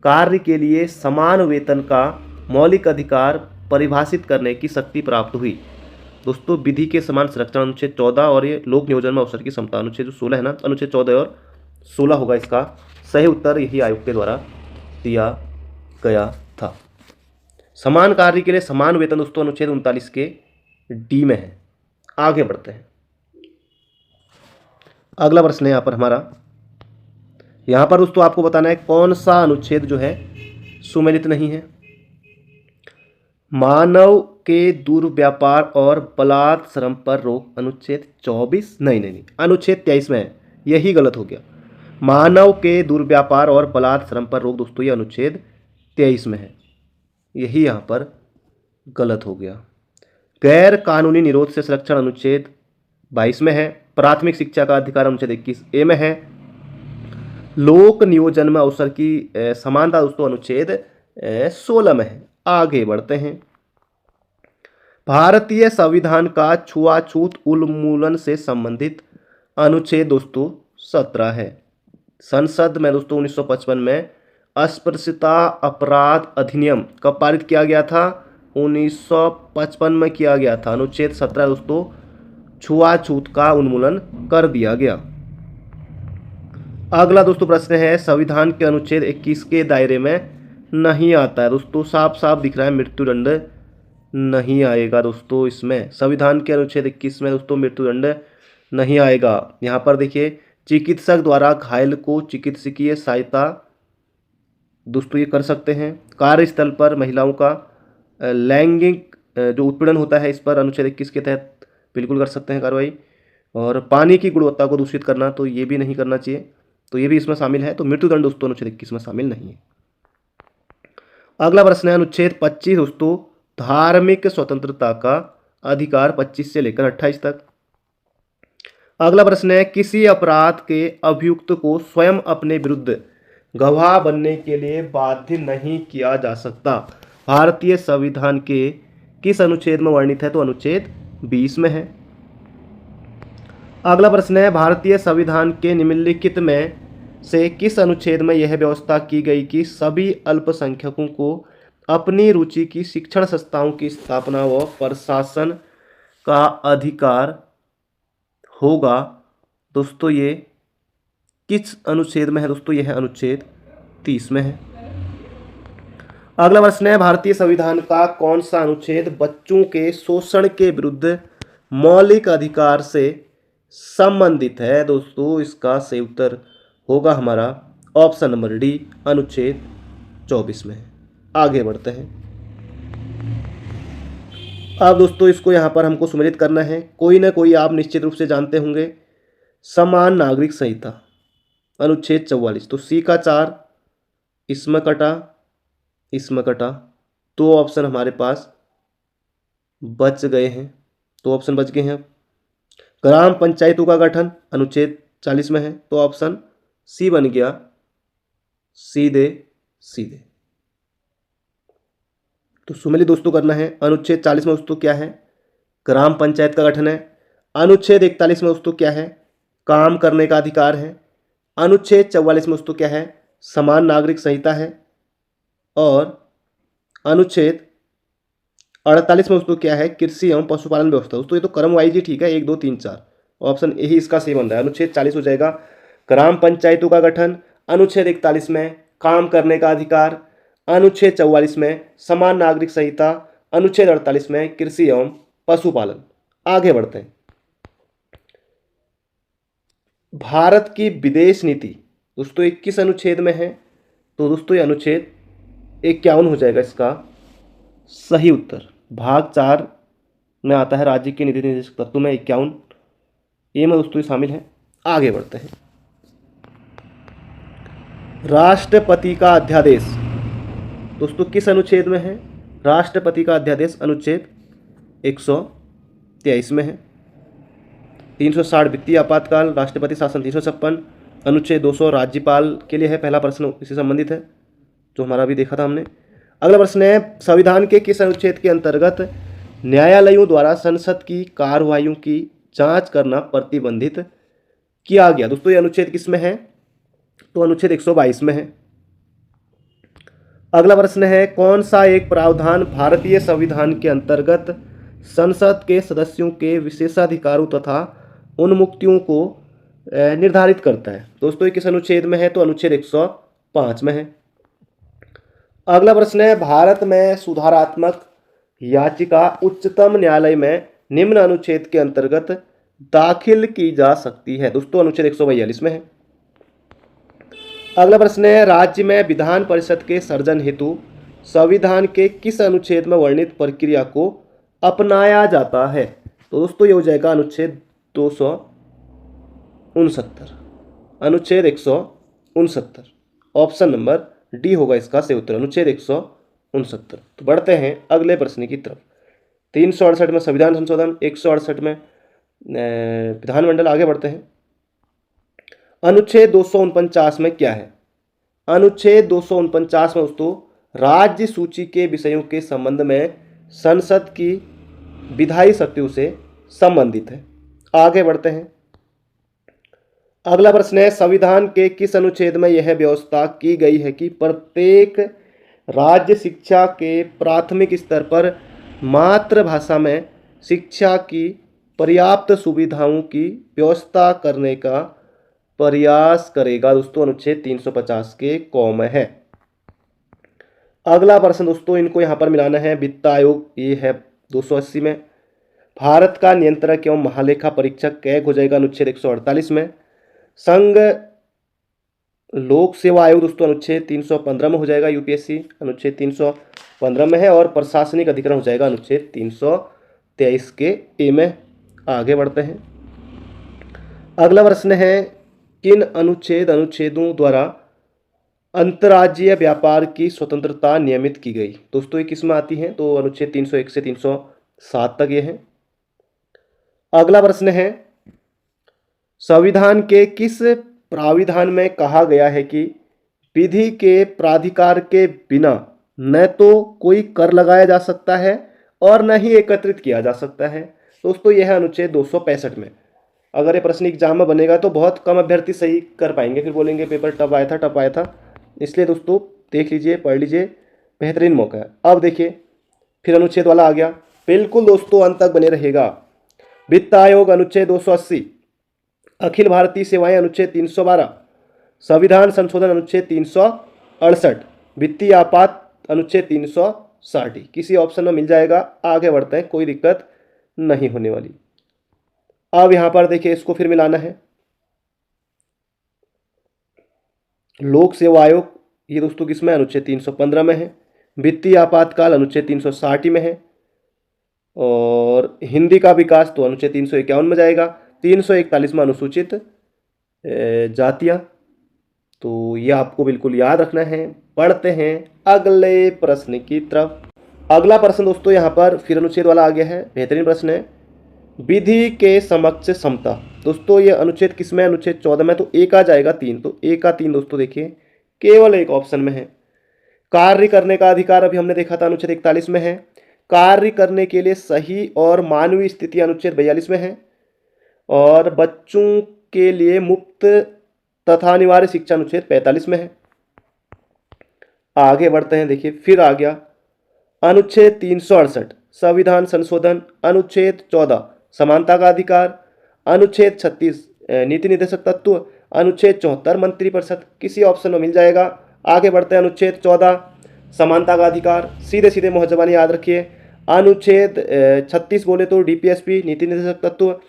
कार्य के लिए समान वेतन का मौलिक अधिकार परिभाषित करने की शक्ति प्राप्त हुई? दोस्तों विधि के समान संरक्षण अनुच्छेद 14, और ये लोक नियोजन में अवसर की समता अनुच्छेद 16 है ना, अनुच्छेद 14 और 16 होगा इसका सही उत्तर। यही आयोग के द्वारा दिया गया था। समान कार्य के लिए समान वेतन दोस्तों अनुच्छेद 39 के डी में है। आगे बढ़ते हैं। अगला प्रश्न है यहाँ पर हमारा, यहाँ पर दोस्तों आपको बताना है कौन सा अनुच्छेद जो है सुमेलित नहीं है। मानव के दुर्व्यापार और बलात् श्रम पर रोक अनुच्छेद 24, नहीं, अनुच्छेद 23 में है, यही गलत हो गया। मानव के दुर्व्यापार और बलात् श्रम पर रोक दोस्तों ये अनुच्छेद 23 में है, यही यहाँ पर गलत हो गया। गैर कानूनी निरोध से संरक्षण अनुच्छेद 22 में है। प्राथमिक शिक्षा का अधिकार अनुच्छेद 21A में है। लोक नियोजन में अवसर की समानता दोस्तों अनुच्छेद 16 में है। आगे बढ़ते हैं। भारतीय संविधान का छुआछूत उन्मूलन से संबंधित अनुच्छेद दोस्तों 17 है। संसद में दोस्तों 1955 में अस्पृश्यता अपराध अधिनियम कब पारित किया गया था? 1955 में किया गया था। अनुच्छेद 17 दोस्तों छुआछूत का उन्मूलन कर दिया गया। अगला दोस्तों प्रश्न है, संविधान के अनुच्छेद 21 के दायरे में नहीं आता है। दोस्तों साफ साफ दिख रहा है मृत्युदंड नहीं आएगा दोस्तों इसमें। संविधान के अनुच्छेद 21 में दोस्तों मृत्युदंड नहीं आएगा। यहाँ पर देखिए, चिकित्सक द्वारा घायल को चिकित्सकीय सहायता दोस्तों ये कर सकते हैं। कार्यस्थल पर महिलाओं का लैंगिक जो उत्पीड़न होता है, इस पर अनुच्छेद 21 के तहत बिल्कुल कर सकते हैं कार्रवाई। और पानी की गुणवत्ता को दूषित करना, तो ये भी नहीं करना चाहिए, तो ये भी इसमें शामिल है। तो मृत्युदंड दोस्तों अनुच्छेद 21 में शामिल नहीं है। अगला प्रश्न है अनुच्छेद 25 दोस्तों, धार्मिक स्वतंत्रता का अधिकार 25 से लेकर 28 तक। अगला प्रश्न है, किसी अपराध के अभियुक्त को स्वयं अपने विरुद्ध गवाह बनने के लिए बाध्य नहीं किया जा सकता। भारतीय संविधान के किस अनुच्छेद में वर्णित है? तो अनुच्छेद 20 में है। अगला प्रश्न है, भारतीय संविधान के निम्नलिखित में से किस अनुच्छेद में यह व्यवस्था की गई कि सभी अल्पसंख्यकों को अपनी रुचि की शिक्षण संस्थाओं की स्थापना व प्रशासन का अधिकार होगा? दोस्तों ये किस अनुच्छेद में है? दोस्तों यह अनुच्छेद 30 में है। अगला प्रश्न है, भारतीय संविधान का कौन सा अनुच्छेद बच्चों के शोषण के विरुद्ध मौलिक अधिकार से संबंधित है? दोस्तों इसका सही उत्तर होगा हमारा ऑप्शन नंबर डी, अनुच्छेद 24 में है। आगे बढ़ते हैं। अब दोस्तों इसको यहाँ पर हमको सुमेलित करना है। कोई ना कोई आप निश्चित रूप से जानते होंगे, समान नागरिक संहिता अनुच्छेद 44। तो सी का 4 इसमें कटा, इसमें कटा, दो ऑप्शन हमारे पास बच गए हैं, तो ऑप्शन बच गए हैं। ग्राम पंचायतों का गठन अनुच्छेद 40 में है, तो ऑप्शन सी बन गया सीधे सीधे। तो सुमेलित दोस्तों करना है। अनुच्छेद 40 में दोस्तों क्या है? ग्राम पंचायत का गठन है। अनुच्छेद 41 में दोस्तों क्या है? काम करने का अधिकार है। अनुच्छेद 44 में दोस्तों क्या है? समान नागरिक संहिता है। और अनुच्छेद 48 में दोस्तों क्या है? कृषि एवं पशुपालन व्यवस्था। दोस्तों ये तो क्रम वाइज ही ठीक है, 1 2 3 4, ऑप्शन ए ही इसका सही बन रहा है। अनुच्छेद 40 हो जाएगा ग्राम पंचायतों का गठन, अनुच्छेद 41 में काम करने का अधिकार, अनुच्छेद 44 में समान नागरिक संहिता, अनुच्छेद 48 में कृषि एवं पशुपालन। आगे बढ़ते हैं। भारत की विदेश नीति दोस्तों 21 अनुच्छेद में है, तो दोस्तों ये अनुच्छेद 51 हो जाएगा इसका सही उत्तर। भाग 4 में आता है राज्य के नीति निर्देशक तत्वों में 51 ए में दोस्तों शामिल है। आगे बढ़ते हैं। राष्ट्रपति का अध्यादेश दोस्तों किस अनुच्छेद में है? राष्ट्रपति का अध्यादेश अनुच्छेद 123 में है। 360 वित्तीय आपातकाल, राष्ट्रपति शासन 356, अनुच्छेद 200 राज्यपाल के लिए है। पहला प्रश्न इससे संबंधित है जो हमारा भी देखा था हमने। अगला प्रश्न है, संविधान के किस अनुच्छेद के अंतर्गत न्यायालयों द्वारा संसद की कार्रवाइयों की जांच करना प्रतिबंधित किया गया? दोस्तों ये अनुच्छेद किस में है? तो अनुच्छेद 122 में है। अगला प्रश्न है, कौन सा एक प्रावधान भारतीय संविधान के अंतर्गत संसद के सदस्यों के विशेषाधिकारों तथा उन्मुक्तियों को निर्धारित करता है? दोस्तों ये किस अनुच्छेद में है? तो अनुच्छेद 105 में है। अगला प्रश्न है, भारत में सुधारात्मक याचिका उच्चतम न्यायालय में निम्न अनुच्छेद के अंतर्गत दाखिल की जा सकती है? दोस्तों अनुच्छेद 142 में है। अगला प्रश्न है, राज्य में विधान परिषद के सर्जन हेतु संविधान के किस अनुच्छेद में वर्णित प्रक्रिया को अपनाया जाता है? तो दोस्तों ये हो जाएगा अनुच्छेद 269, अनुच्छेद 169, ऑप्शन नंबर डी होगा इसका सही उत्तर, अनुच्छेद 169। तो बढ़ते हैं अगले प्रश्न की तरफ। 368 में संविधान संशोधन, 168 में विधानमंडल। आगे बढ़ते हैं। अनुच्छेद 249 में क्या है? अनुच्छेद 249 में दोस्तों राज्य सूची के विषयों के संबंध में संसद की विधायी शक्तियों से संबंधित है। आगे बढ़ते हैं। अगला प्रश्न है, संविधान के किस अनुच्छेद में यह व्यवस्था की गई है कि प्रत्येक राज्य शिक्षा के प्राथमिक स्तर पर मातृभाषा में शिक्षा की पर्याप्त सुविधाओं की व्यवस्था करने का प्रयास करेगा? दोस्तों अनुच्छेद 350 के क में है। अगला प्रश्न दोस्तों इनको यहाँ पर मिलाना है। वित्त आयोग ये है 280 में। भारत का नियंत्रक एवं महालेखा परीक्षक कैग हो जाएगा अनुच्छेद 148 में। संघ लोक सेवा आयोग दोस्तों अनुच्छेद 315 में हो जाएगा, यूपीएससी अनुच्छेद 315 में है। और प्रशासनिक अधिकरण हो जाएगा अनुच्छेद 323 के ए में। आगे बढ़ते हैं। अगला प्रश्न है, किन अनुच्छेदों द्वारा अंतर्राज्यीय व्यापार की स्वतंत्रता नियमित की गई? दोस्तों ये किस में आती है? तो अनुच्छेद 301 से 307 तक ये है। अगला प्रश्न है, संविधान के किस प्राविधान में कहा गया है कि विधि के प्राधिकार के बिना न तो कोई कर लगाया जा सकता है और न ही एकत्रित किया जा सकता है? दोस्तों यह है अनुच्छेद 265 में। अगर ये प्रश्न एग्जाम में बनेगा तो बहुत कम अभ्यर्थी सही कर पाएंगे, फिर बोलेंगे पेपर टफ आया था। इसलिए दोस्तों देख लीजिए, पढ़ लीजिए, बेहतरीन मौका है। अब देखिए फिर अनुच्छेद वाला आ गया, बिल्कुल दोस्तों अंत तक बने रहेगा। वित्त आयोग अनुच्छेद 280, अखिल भारतीय सेवाएं अनुच्छेद 312, संविधान संशोधन अनुच्छेद 368, वित्तीय आपात अनुच्छेद 360। किसी ऑप्शन में मिल जाएगा। आगे बढ़ते हैं, कोई दिक्कत नहीं होने वाली। अब यहां पर देखिए इसको फिर मिलाना है। लोक सेवा आयोग ये दोस्तों किसमें? अनुच्छेद 315 में है। वित्तीय आपातकाल अनुच्छेद 360 में है। और हिंदी का विकास तो अनुच्छेद 351 में जाएगा। 341 में अनुसूचित जातियां, तो ये आपको बिल्कुल याद रखना है। पढ़ते हैं अगले प्रश्न की तरफ। अगला प्रश्न दोस्तों यहाँ पर फिर अनुच्छेद वाला आ गया है, बेहतरीन प्रश्न है। विधि के समक्ष समता, दोस्तों ये अनुच्छेद किसमें? अनुच्छेद 14 में। तो ए का जाएगा 3, तो ए का 3 दोस्तों देखिए केवल एक ऑप्शन में है। कार्य करने का अधिकार अभी हमने देखा था अनुच्छेद 41 में है। कार्य करने के लिए सही और मानवीय स्थिति अनुच्छेद 42 में है। और बच्चों के लिए मुफ्त तथा अनिवार्य शिक्षा अनुच्छेद 45 में है। आगे बढ़ते हैं, देखिए फिर आ गया अनुच्छेद 368 संविधान संशोधन, अनुच्छेद 14 समानता का अधिकार, अनुच्छेद 36 नीति निर्देशक तत्व, अनुच्छेद 74 मंत्रिपरिषद। किसी ऑप्शन में मिल जाएगा। आगे बढ़ते हैं, अनुच्छेद 14 समानता का अधिकार, सीधे सीधे मोहजबानी याद रखिए। अनुच्छेद 36 बोले तो डीपीएसपी नीति निर्देशक तत्व,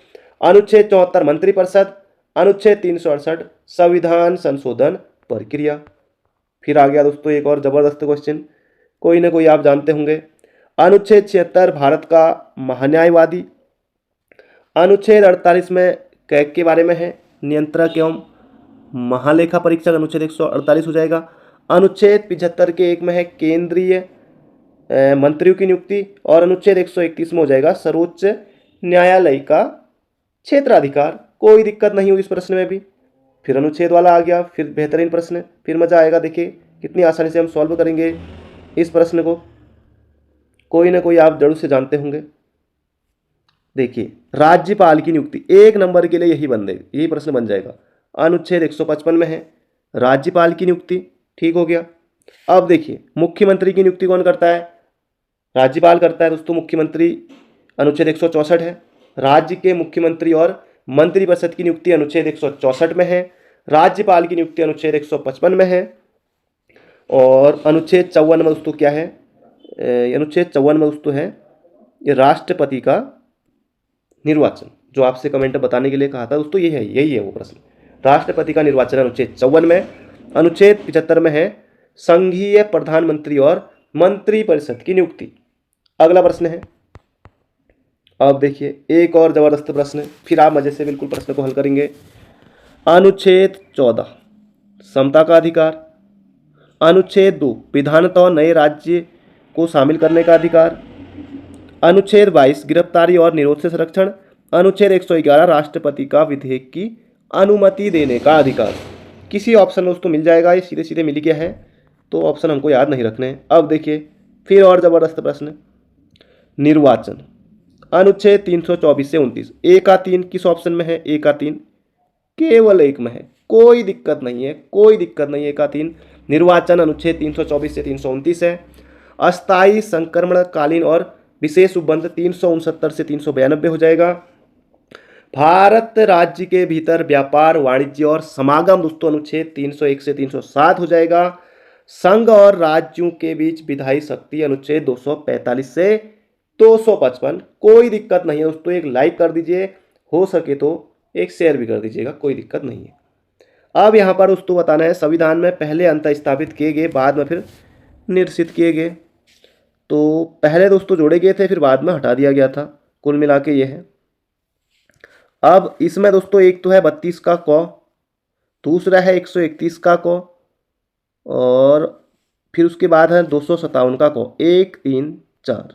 अनुच्छेद 74 मंत्रिपरिषद, अनुच्छेद 368 संविधान संशोधन प्रक्रिया। फिर आ गया दोस्तों एक और जबरदस्त क्वेश्चन, कोई ना कोई आप जानते होंगे। अनुच्छेद 76 भारत का महान्यायवादी, अनुच्छेद 48 में कैग के बारे में है, नियंत्रक एवं महालेखा परीक्षक अनुच्छेद 148 हो जाएगा। अनुच्छेद 75 के 1 में है केंद्रीय मंत्रियों की नियुक्ति, और अनुच्छेद 131 में हो जाएगा सर्वोच्च न्यायालय का क्षेत्राधिकार। कोई दिक्कत नहीं हुई इस प्रश्न में भी। फिर अनुच्छेद वाला आ गया, फिर बेहतरीन प्रश्न, फिर मजा आएगा। देखिए कितनी आसानी से हम सॉल्व करेंगे इस प्रश्न को, कोई ना कोई आप जरूर से जानते होंगे। देखिए राज्यपाल की नियुक्ति 1 नंबर के लिए यही प्रश्न बन जाएगा। अनुच्छेद 155 में है राज्यपाल की नियुक्ति, ठीक हो गया। अब देखिए मुख्यमंत्री की नियुक्ति कौन करता है? राज्यपाल करता है दोस्तों। मुख्यमंत्री अनुच्छेद 164 है। राज्य के मुख्यमंत्री और मंत्रिपरिषद की नियुक्ति अनुच्छेद 164 में है। राज्यपाल की नियुक्ति अनुच्छेद 155 में है। और अनुच्छेद 54 में दोस्तों क्या है? अनुच्छेद 54 में दोस्तों है ये राष्ट्रपति का निर्वाचन, जो आपसे कमेंट में बताने के लिए कहा था दोस्तों, यही है वो प्रश्न। राष्ट्रपति का निर्वाचन अनुच्छेद 54 में। अनुच्छेद 75 में है संघीय प्रधानमंत्री और मंत्रिपरिषद की नियुक्ति। अगला प्रश्न है, अब देखिए एक और जबरदस्त प्रश्न, फिर आप मजे से बिल्कुल प्रश्न को हल करेंगे। अनुच्छेद 14 समता का अधिकार, अनुच्छेद 2 विधानतः और नए राज्य को शामिल करने का अधिकार, अनुच्छेद 22 गिरफ्तारी और निरोध से संरक्षण, अनुच्छेद 111 राष्ट्रपति का विधेयक की अनुमति देने का अधिकार। किसी ऑप्शन दोस्तों मिल जाएगा, ये सीधे सीधे मिल गया है, तो ऑप्शन हमको याद नहीं रखने हैं। अब देखिए फिर और जबरदस्त प्रश्न, निर्वाचन अनुच्छेद 324 से 29, ए का 3 किस ऑप्शन में है? ए का 3 केवल एक में है, कोई दिक्कत नहीं है, कोई दिक्कत नहीं है। ए का 3 निर्वाचन अनुच्छेद 324 से 329 है। अस्थायी संक्रमणकालीन और विशेष उपबंध 369 से 392 हो जाएगा। भारत राज्य के भीतर व्यापार वाणिज्य और समागम दोस्तों अनुच्छेद 301 से 307 हो जाएगा। संघ और राज्यों के बीच विधायी शक्ति अनुच्छेद 245 से 255। कोई दिक्कत नहीं है दोस्तों, एक लाइक कर दीजिए, हो सके तो एक शेयर भी कर दीजिएगा, कोई दिक्कत नहीं है। अब यहाँ पर दोस्तों बताना है संविधान में पहले अंत स्थापित किए गए, बाद में फिर निरसित किए गए। तो पहले दोस्तों जोड़े गए थे, फिर बाद में हटा दिया गया था। कुल मिला के ये है। अब इसमें दोस्तों एक तो है 32 का क, दूसरा है 131 का क, और फिर उसके बाद है 257 का क। 1 3 4।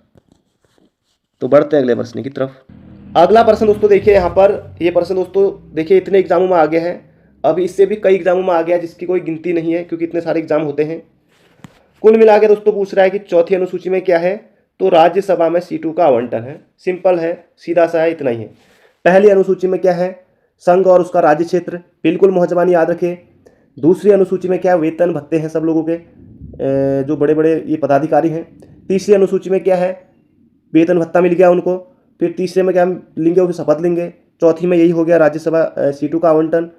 तो बढ़ते हैं अगले प्रश्न की तरफ। अगला प्रश्न दोस्तों देखिए यहाँ पर, ये प्रश्न दोस्तों देखिए इतने एग्जामों में आ गया है, अब इससे भी कई एग्जामों में आ गया जिसकी कोई गिनती नहीं है क्योंकि इतने सारे एग्जाम होते हैं। कुल मिला के दोस्तों पूछ रहा है कि चौथी अनुसूची में क्या है, तो राज्यसभा में सीटों का आवंटन है। सिंपल है, सीधा सा है, इतना ही है। पहली अनुसूची में क्या है, संघ और उसका राज्य क्षेत्र, बिल्कुल मोहजबानी याद रखें। दूसरी अनुसूची में क्या है, वेतन भत्ते हैं सब लोगों के, जो बड़े बड़े ये पदाधिकारी हैं। तीसरी अनुसूची में क्या है, वेतन भत्ता मिल गया उनको। फिर तीसरे में क्या लेंगे, वो शपथ लेंगे। चौथी में यही हो गया राज्यसभा सीटों का आवंटन।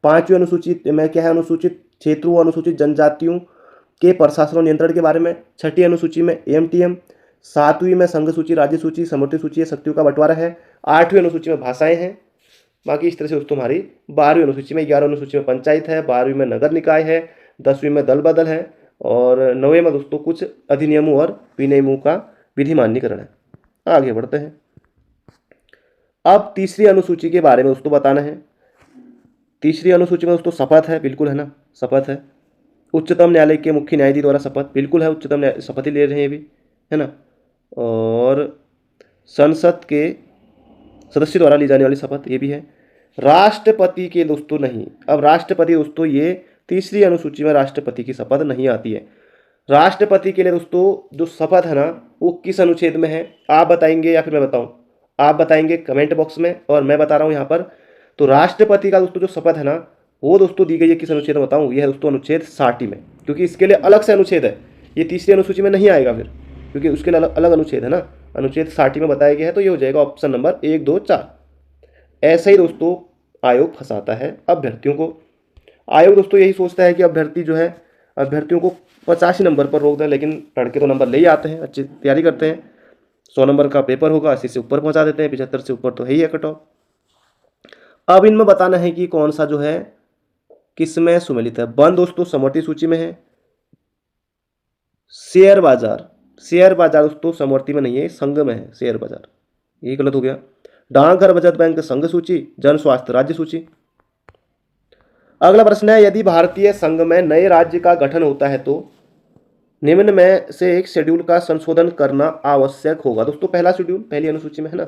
पांचवी अनुसूची में क्या है, अनुसूचित क्षेत्रों व अनुसूचित जनजातियों के प्रशासन और नियंत्रण के बारे में। छठी अनुसूची में एमटीएम। सातवीं में संघ सूची, राज्य सूची, समवर्ती सूची, शक्तियों का बंटवारा है। आठवीं अनुसूची में भाषाएं हैं। बाकी इस तरह से दोस्तों हमारी 12वीं अनुसूची में, 11वीं अनुसूची में पंचायत है, 12वीं में नगर निकाय है, 10वीं में दल बदल है, और 9वें में दोस्तों कुछ अधिनियमों और विनियमों का विधि मान्यकरण है। आगे बढ़ते हैं। अब तीसरी अनुसूची के बारे में दोस्तों बताना है। तीसरी अनुसूची में दोस्तों शपथ है, बिल्कुल है ना, शपथ है। उच्चतम न्यायालय के मुख्य न्यायाधीश द्वारा शपथ, बिल्कुल है, उच्चतम न्यायालय शपथ ही ले रहे हैं ये भी, है ना। और संसद के सदस्य द्वारा ली जाने वाली शपथ, ये भी है। राष्ट्रपति के दोस्तों नहीं। अब राष्ट्रपति दोस्तों, ये तीसरी अनुसूची में राष्ट्रपति की शपथ नहीं आती है। राष्ट्रपति के लिए दोस्तों जो शपथ है ना, वो किस अनुच्छेद में है, आप बताएंगे या फिर मैं बताऊं? आप बताएंगे कमेंट बॉक्स में, और मैं बता रहा हूं यहाँ पर। तो राष्ट्रपति का दोस्तों जो शपथ है ना, वो दोस्तों दी गई है किस अनुच्छेद में बताऊं? यह है दोस्तों अनुच्छेद 60 में, क्योंकि इसके लिए अलग से अनुच्छेद है, ये तीसरी अनुसूची में नहीं आएगा फिर, क्योंकि उसके लिए अलग अनुच्छेद है ना। अनुच्छेद 60 में बताया गया है, तो ये हो जाएगा ऑप्शन नंबर 1 2 4। ऐसे ही दोस्तों आयोग फंसाता है अभ्यर्थियों को। आयोग दोस्तों यही सोचता है कि अभ्यर्थी जो है, अभ्यर्थियों को 85 नंबर पर रोक दें, लेकिन लड़के तो नंबर ले ही आते हैं, अच्छी तैयारी करते हैं। 100 नंबर का पेपर होगा, 80 से ऊपर पहुंचा देते हैं, 75 से ऊपर तो है ही है कट ऑफ। अब इनमें बताना है कि कौन सा जो है किसमें सुमेलित है। वन दोस्तों समवर्ती सूची में है। शेयर बाजार, शेयर बाजार दोस्तों समवर्ती में नहीं है, संघ में है शेयर बाजार, ये गलत हो गया। डाकघर बचत बैंक संघ सूची, जन स्वास्थ्य राज्य सूची। अगला प्रश्न है, यदि भारतीय संघ में नए राज्य का गठन होता है तो निम्न में से एक शेड्यूल का संशोधन करना आवश्यक होगा। दोस्तों पहला शेड्यूल पहली अनुसूची में है ना।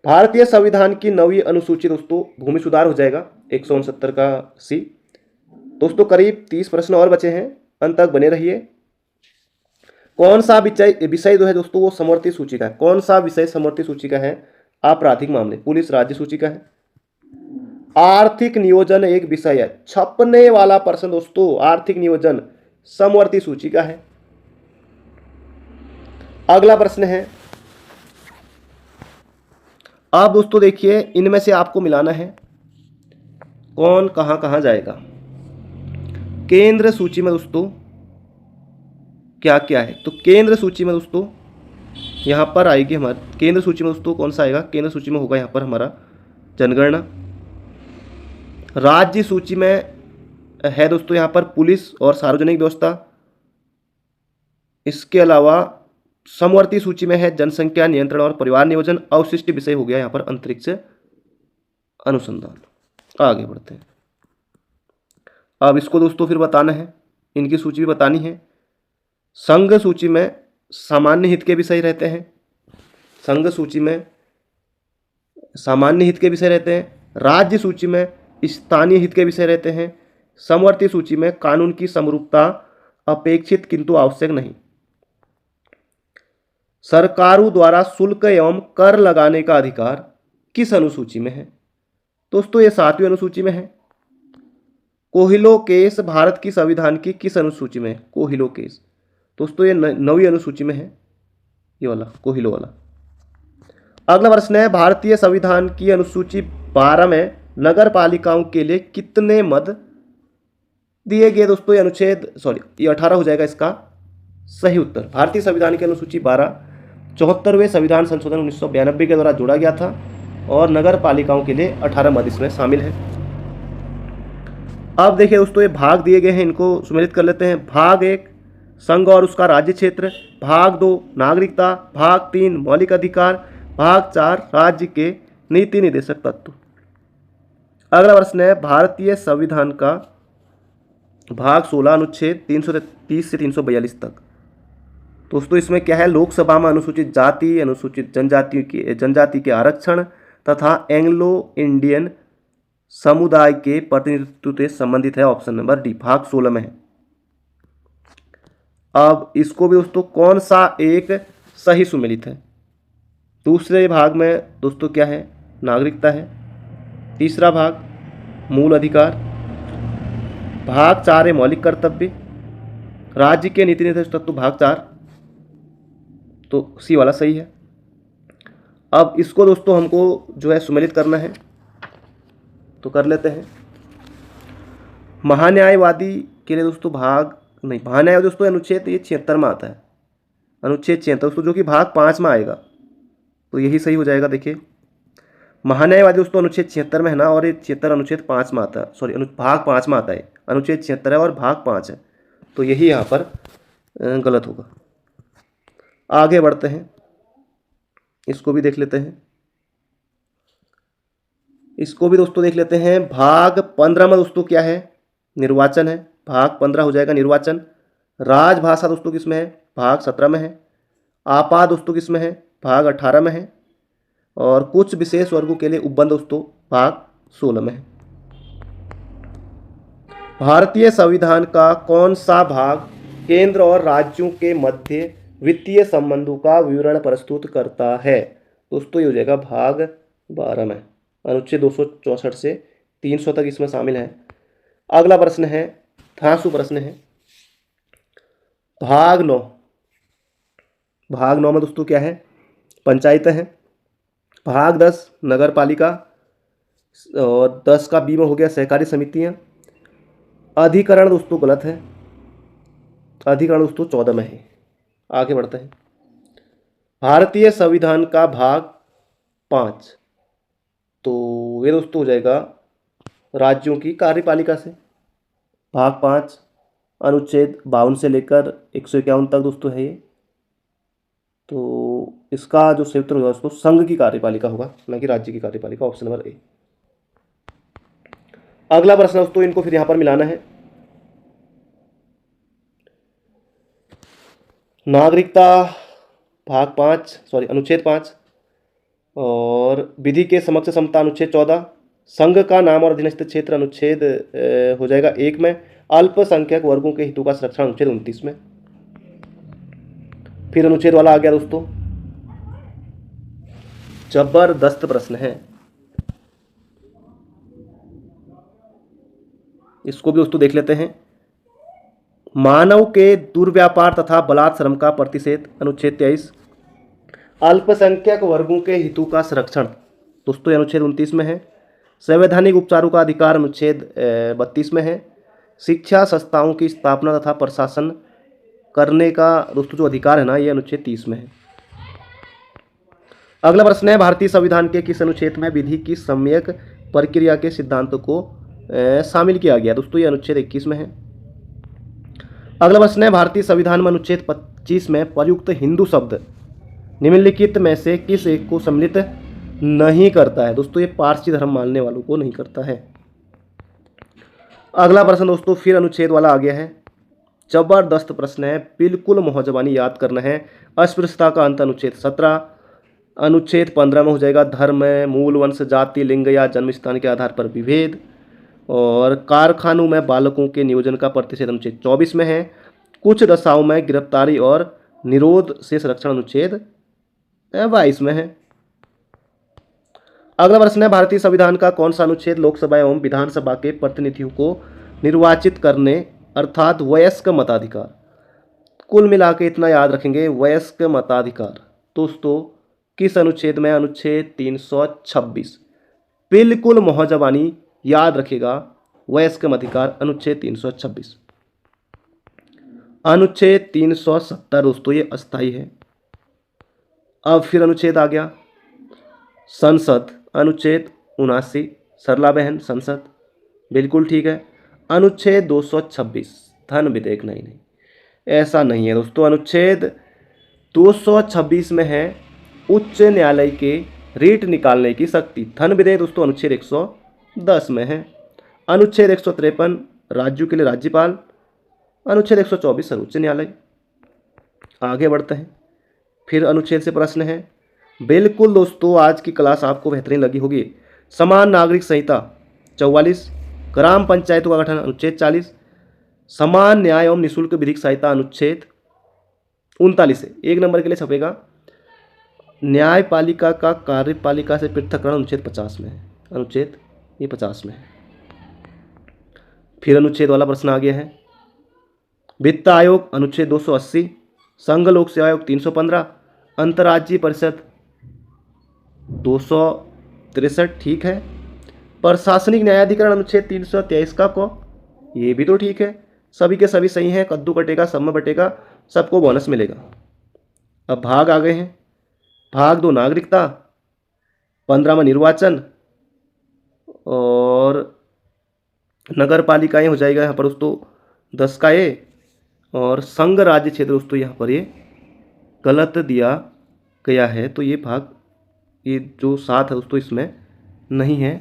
भारतीय संविधान की 9वीं अनुसूची दोस्तों भूमि सुधार हो जाएगा, 169 का सी। दोस्तों करीब 30 प्रश्न और बचे हैं, अंत तक बने रहिए। कौन सा विषय जो है दोस्तों वो समवर्ती सूची का है? कौन सा विषय समवर्ती सूची का है? आपराधिक मामले, पुलिस राज्य सूची का है। आर्थिक नियोजन एक विषय है, छपने वाला प्रश्न दोस्तों, आर्थिक नियोजन समवर्ती सूची का है। अगला प्रश्न है, आप दोस्तों देखिए इनमें से आपको मिलाना है कौन कहां कहां जाएगा। केंद्र सूची में दोस्तों क्या क्या है, तो केंद्र सूची में दोस्तों यहां पर आएगी हमारे, केंद्र सूची में दोस्तों कौन सा आएगा? केंद्र सूची में होगा यहां पर हमारा जनगणना। राज्य सूची में है दोस्तों यहां पर पुलिस और सार्वजनिक व्यवस्था। इसके अलावा समवर्ती सूची में है जनसंख्या नियंत्रण और परिवार नियोजन। अवशिष्ट विषय हो गया यहां पर अंतरिक्ष अनुसंधान। आगे बढ़ते हैं। अब इसको दोस्तों फिर बताना है, इनकी सूची भी बतानी है। संघ सूची में सामान्य हित के विषय रहते हैं, संघ सूची में सामान्य हित के विषय रहते हैं। राज्य सूची में स्थानीय हित के विषय रहते हैं। समवर्ती सूची में कानून की समरूपता अपेक्षित किंतु आवश्यक नहीं। सरकारों द्वारा शुल्क एवं कर लगाने का अधिकार किस अनुसूची में है? दोस्तों ये 7वीं अनुसूची में है। कोहिलो केस भारत की संविधान की किस अनुसूची में है? कोहिलो केस दोस्तों ये 9वीं अनुसूची में है, ये वाला कोहिलो वाला। अगला प्रश्न है, भारतीय संविधान की अनुसूची 12 में नगर पालिकाओं के लिए कितने मत दिए गए? दोस्तों ये अनुच्छेद ये 18 हो जाएगा इसका सही उत्तर। भारतीय संविधान की अनुसूची 12 74वें संविधान संशोधन 1992 के द्वारा जोड़ा गया था और नगर पालिकाओं के लिए 18 मद इसमें शामिल है। अब देखिए दोस्तों, ये भाग दिए गए हैं, इनको सुमेलित कर लेते हैं। भाग 1 संघ और उसका राज्य क्षेत्र, भाग 2 नागरिकता, भाग 3 मौलिक अधिकार, भाग 4 राज्य के नीति निर्देशक तत्व। अगला प्रश्न है भारतीय संविधान का भाग 16 अनुच्छेद 330 से 342 तक। दोस्तों इसमें क्या है, लोकसभा में अनुसूचित जाति अनुसूचित जनजाति के आरक्षण तथा एंग्लो इंडियन समुदाय के प्रतिनिधित्व से संबंधित है। ऑप्शन नंबर डी भाग 16 में है। अब इसको भी दोस्तों कौन सा एक सही सुमेलित है। दूसरे भाग में दोस्तों क्या है, नागरिकता है। तीसरा भाग मूल अधिकार, भाग 4 है मौलिक कर्तव्य, राज्य के नीति निर्देशक तत्व भाग 4, तो सी वाला सही है। अब इसको दोस्तों हमको जो है सुमेलित करना है, तो कर लेते हैं। महान्यायवादी के लिए दोस्तों महान्यायवादी दोस्तों अनुच्छेद ये 76 में आता है, अनुच्छेद 76 दोस्तों, जो कि भाग 5 में आएगा, तो यही सही हो जाएगा। देखिए महान्यायवादी दोस्तों अनुच्छेद 76 में है ना, और ये 76 अनुच्छेद 5 में आता है, सॉरी भाग 5 में आता है। अनुच्छेद 76 है और भाग 5 है, तो यही यहाँ पर गलत होगा। आगे बढ़ते हैं, इसको भी देख लेते हैं। इसको भी दोस्तों देख लेते हैं। भाग 15 में दोस्तों क्या है, निर्वाचन है, भाग 15 हो जाएगा निर्वाचन। राजभाषा दोस्तों किसमें है, भाग 17 में है। आपात दोस्तों किसमें है, भाग 18 में है। और कुछ विशेष वर्गों के लिए उपबंध दोस्तों भाग 16 में है। भारतीय संविधान का कौन सा भाग केंद्र और राज्यों के मध्य वित्तीय संबंधों का विवरण प्रस्तुत करता है। दोस्तों ये हो जाएगा भाग 12 में, अनुच्छेद 264 से 300 तक इसमें शामिल है। अगला प्रश्न है, धांसू प्रश्न है, भाग 9। भाग 9 में दोस्तों क्या है, पंचायत है। भाग 10 नगर पालिका, और 10 का बी में हो गया सहकारी समितियां। अधिकरण दोस्तों गलत है, अधिकरण दोस्तों 14 में है। आगे बढ़ते हैं। भारतीय संविधान का भाग 5, तो ये दोस्तों हो जाएगा राज्यों की कार्यपालिका से। भाग 5 अनुच्छेद 52 से लेकर 151 तक दोस्तों है ये, तो इसका जो सही उत्तर होगा दोस्तों संघ की कार्यपालिका होगा, न कि राज्य की कार्यपालिका। Option number A. अगला प्रश्न दोस्तों, इनको फिर यहां पर मिलाना है। नागरिकता भाग 5 सॉरी अनुच्छेद 5, और विधि के समक्ष समता अनुच्छेद 14। संघ का नाम और अधीनस्थ क्षेत्र अनुच्छेद हो जाएगा 1 में। अल्पसंख्यक वर्गों के हितों का संरक्षण अनुच्छेद 29 में। फिर अनुच्छेद वाला आ गया दोस्तों, जबरदस्त प्रश्न है, इसको भी दोस्तों देख लेते हैं। मानव के दुर्व्यापार तथा बलात्श्रम का प्रतिषेध अनुच्छेद 23। अल्पसंख्यक वर्गों के हितों का संरक्षण दोस्तों अनुच्छेद 29 में है। संवैधानिक उपचारों का अधिकार अनुच्छेद 32 में है। शिक्षा संस्थाओं की स्थापना तथा प्रशासन करने का दोस्तों जो अधिकार है ना, ये अनुच्छेद 30 में है। अगला प्रश्न है, भारतीय संविधान के किस अनुच्छेद में विधि की सम्यक प्रक्रिया के सिद्धांतों को शामिल किया गया। दोस्तों ये अनुच्छेद 21 में है। अगला प्रश्न है, भारतीय संविधान में अनुच्छेद 25 में प्रयुक्त हिंदू शब्द निम्नलिखित में से किस एक को सम्मिलित नहीं करता है। दोस्तों ये पारसी धर्म मानने वालों को नहीं करता है। अगला प्रश्न दोस्तों फिर अनुच्छेद वाला आ गया है, जबरदस्त प्रश्न है, बिल्कुल मोहजबानी याद करना है। अस्पृश्यता का अंत अनुच्छेद 17। अनुच्छेद 15 में हो जाएगा धर्म, मूल, वंश, जाति, लिंग या जन्म स्थान के आधार पर विभेद। और कारखानों में बालकों के नियोजन का प्रतिषेध अनुच्छेद 24 में है। कुछ दशाओं में गिरफ्तारी और निरोध से संरक्षण अनुच्छेद 22 में है। अगला प्रश्न है, भारतीय संविधान का कौन सा अनुच्छेद लोकसभा एवं विधानसभा के प्रतिनिधियों को निर्वाचित करने अर्थात वयस्क मताधिकार। कुल मिला के इतना याद रखेंगे, वयस्क मताधिकार दोस्तों किस अनुच्छेद में, अनुच्छेद 326। बिल्कुल मोहजबानी याद रखेगा, वयस्क मताधिकार अनुच्छेद 326। अनुच्छेद 370 दोस्तों ये अस्थायी है। अब फिर अनुच्छेद आ गया संसद, अनुच्छेद 79, सरला बहन संसद, बिल्कुल ठीक है। अनुच्छेद 226 धन विधेयक, नहीं नहीं, ऐसा नहीं है दोस्तों। अनुच्छेद 226 में है उच्च न्यायालय के रीट निकालने की शक्ति। धन विधेयक दोस्तों अनुच्छेद 110 में है। अनुच्छेद 153 राज्यों के लिए राज्यपाल। अनुच्छेद 124 सर्वोच्च न्यायालय। आगे बढ़ते हैं, फिर अनुच्छेद से प्रश्न है। बिल्कुल दोस्तों, आज की क्लास आपको बेहतरीन लगी होगी। समान नागरिक संहिता 44, ग्राम पंचायतों का गठन अनुच्छेद 40, समान न्याय एवं निःशुल्क विधिक सहायता अनुच्छेद 39 से 1 नंबर के लिए छपेगा। न्यायपालिका का कार्यपालिका से पृथककरण अनुच्छेद 50 में है। अनुच्छेद ये 50 में है। फिर अनुच्छेद वाला प्रश्न आ गया है। वित्त आयोग अनुच्छेद 280, संघ लोक सेवा आयोग 315, अंतर्राज्यीय परिषद 263, ठीक है। प्रशासनिक न्यायाधिकरण अनुच्छेद 323 का को, ये भी तो ठीक है। सभी के सभी सही हैं। कद्दू कटेगा सब में बटेगा, सबको बोनस मिलेगा। अब भाग आ गए हैं। भाग 2 नागरिकता, 15 में निर्वाचन और नगर पालिकाएँ हो जाएगा यहाँ पर दोस्तों 10 का ए, और संघ राज्य क्षेत्र दोस्तों यहाँ पर ये गलत दिया गया है, तो ये भाग ये जो 7 है दोस्तों इसमें नहीं है,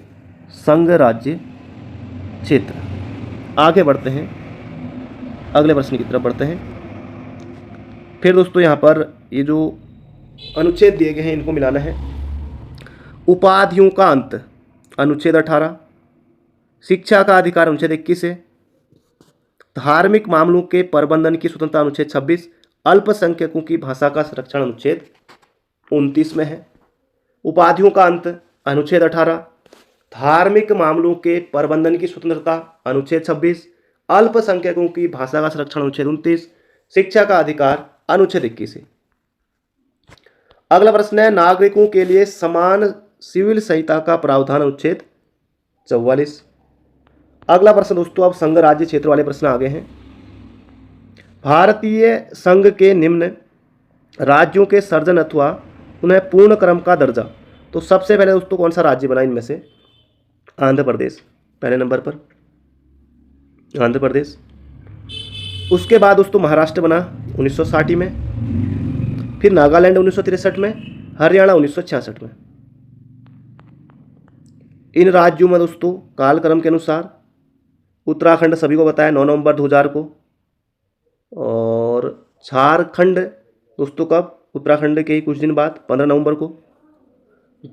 संघ राज्य क्षेत्र। आगे बढ़ते हैं, अगले प्रश्न की तरफ बढ़ते हैं। फिर दोस्तों यहाँ पर ये जो अनुच्छेद दिए गए हैं इनको मिलाना है। उपाधियों का अंत अनुच्छेद 18, शिक्षा का अधिकार अनुच्छेद 21 है, धार्मिक मामलों के प्रबंधन की स्वतंत्रता अनुच्छेद 26, अल्पसंख्यकों की भाषा का संरक्षण अनुच्छेद 29 में है। उपाधियों का अंत अनुच्छेद 18, धार्मिक मामलों के प्रबंधन की स्वतंत्रता अनुच्छेद 26, अल्पसंख्यकों की भाषा का संरक्षण अनुच्छेद 29, शिक्षा का अधिकार अनुच्छेद 21 है। अगला प्रश्न है नागरिकों के लिए समान सिविल संहिता का प्रावधान अनुच्छेद 44। अगला प्रश्न दोस्तों अब संघ राज्य क्षेत्र वाले प्रश्न आ गए हैं। भारतीय संघ के निम्न राज्यों के सर्जन अथवा उन्हें पूर्ण क्रम का दर्जा, तो सबसे पहले दोस्तों कौन सा राज्य बना इनमें से? आंध्र प्रदेश पहले नंबर पर, आंध्र प्रदेश। उसके बाद दोस्तों महाराष्ट्र बना 1960 में, फिर नागालैंड 1963 में, हरियाणा 1966 में। इन राज्यों में दोस्तों कालक्रम के अनुसार उत्तराखंड सभी को बताया 9 नवंबर 2000 को, और झारखंड दोस्तों कब? उत्तराखंड के ही कुछ दिन बाद 15 नवंबर को।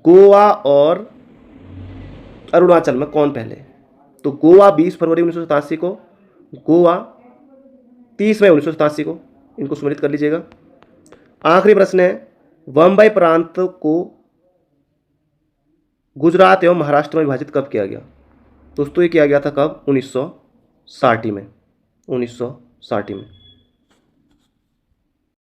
गोवा और अरुणाचल में कौन पहले? तो गोवा 20 फरवरी 1987 को, गोवा 30 मई 1987 को, इनको स्मृत कर लीजिएगा। आखिरी प्रश्न है बम्बई प्रांत को गुजरात एवं महाराष्ट्र में विभाजित कब किया गया? दोस्तों ये किया गया था कब? 1960 में, 1960 में।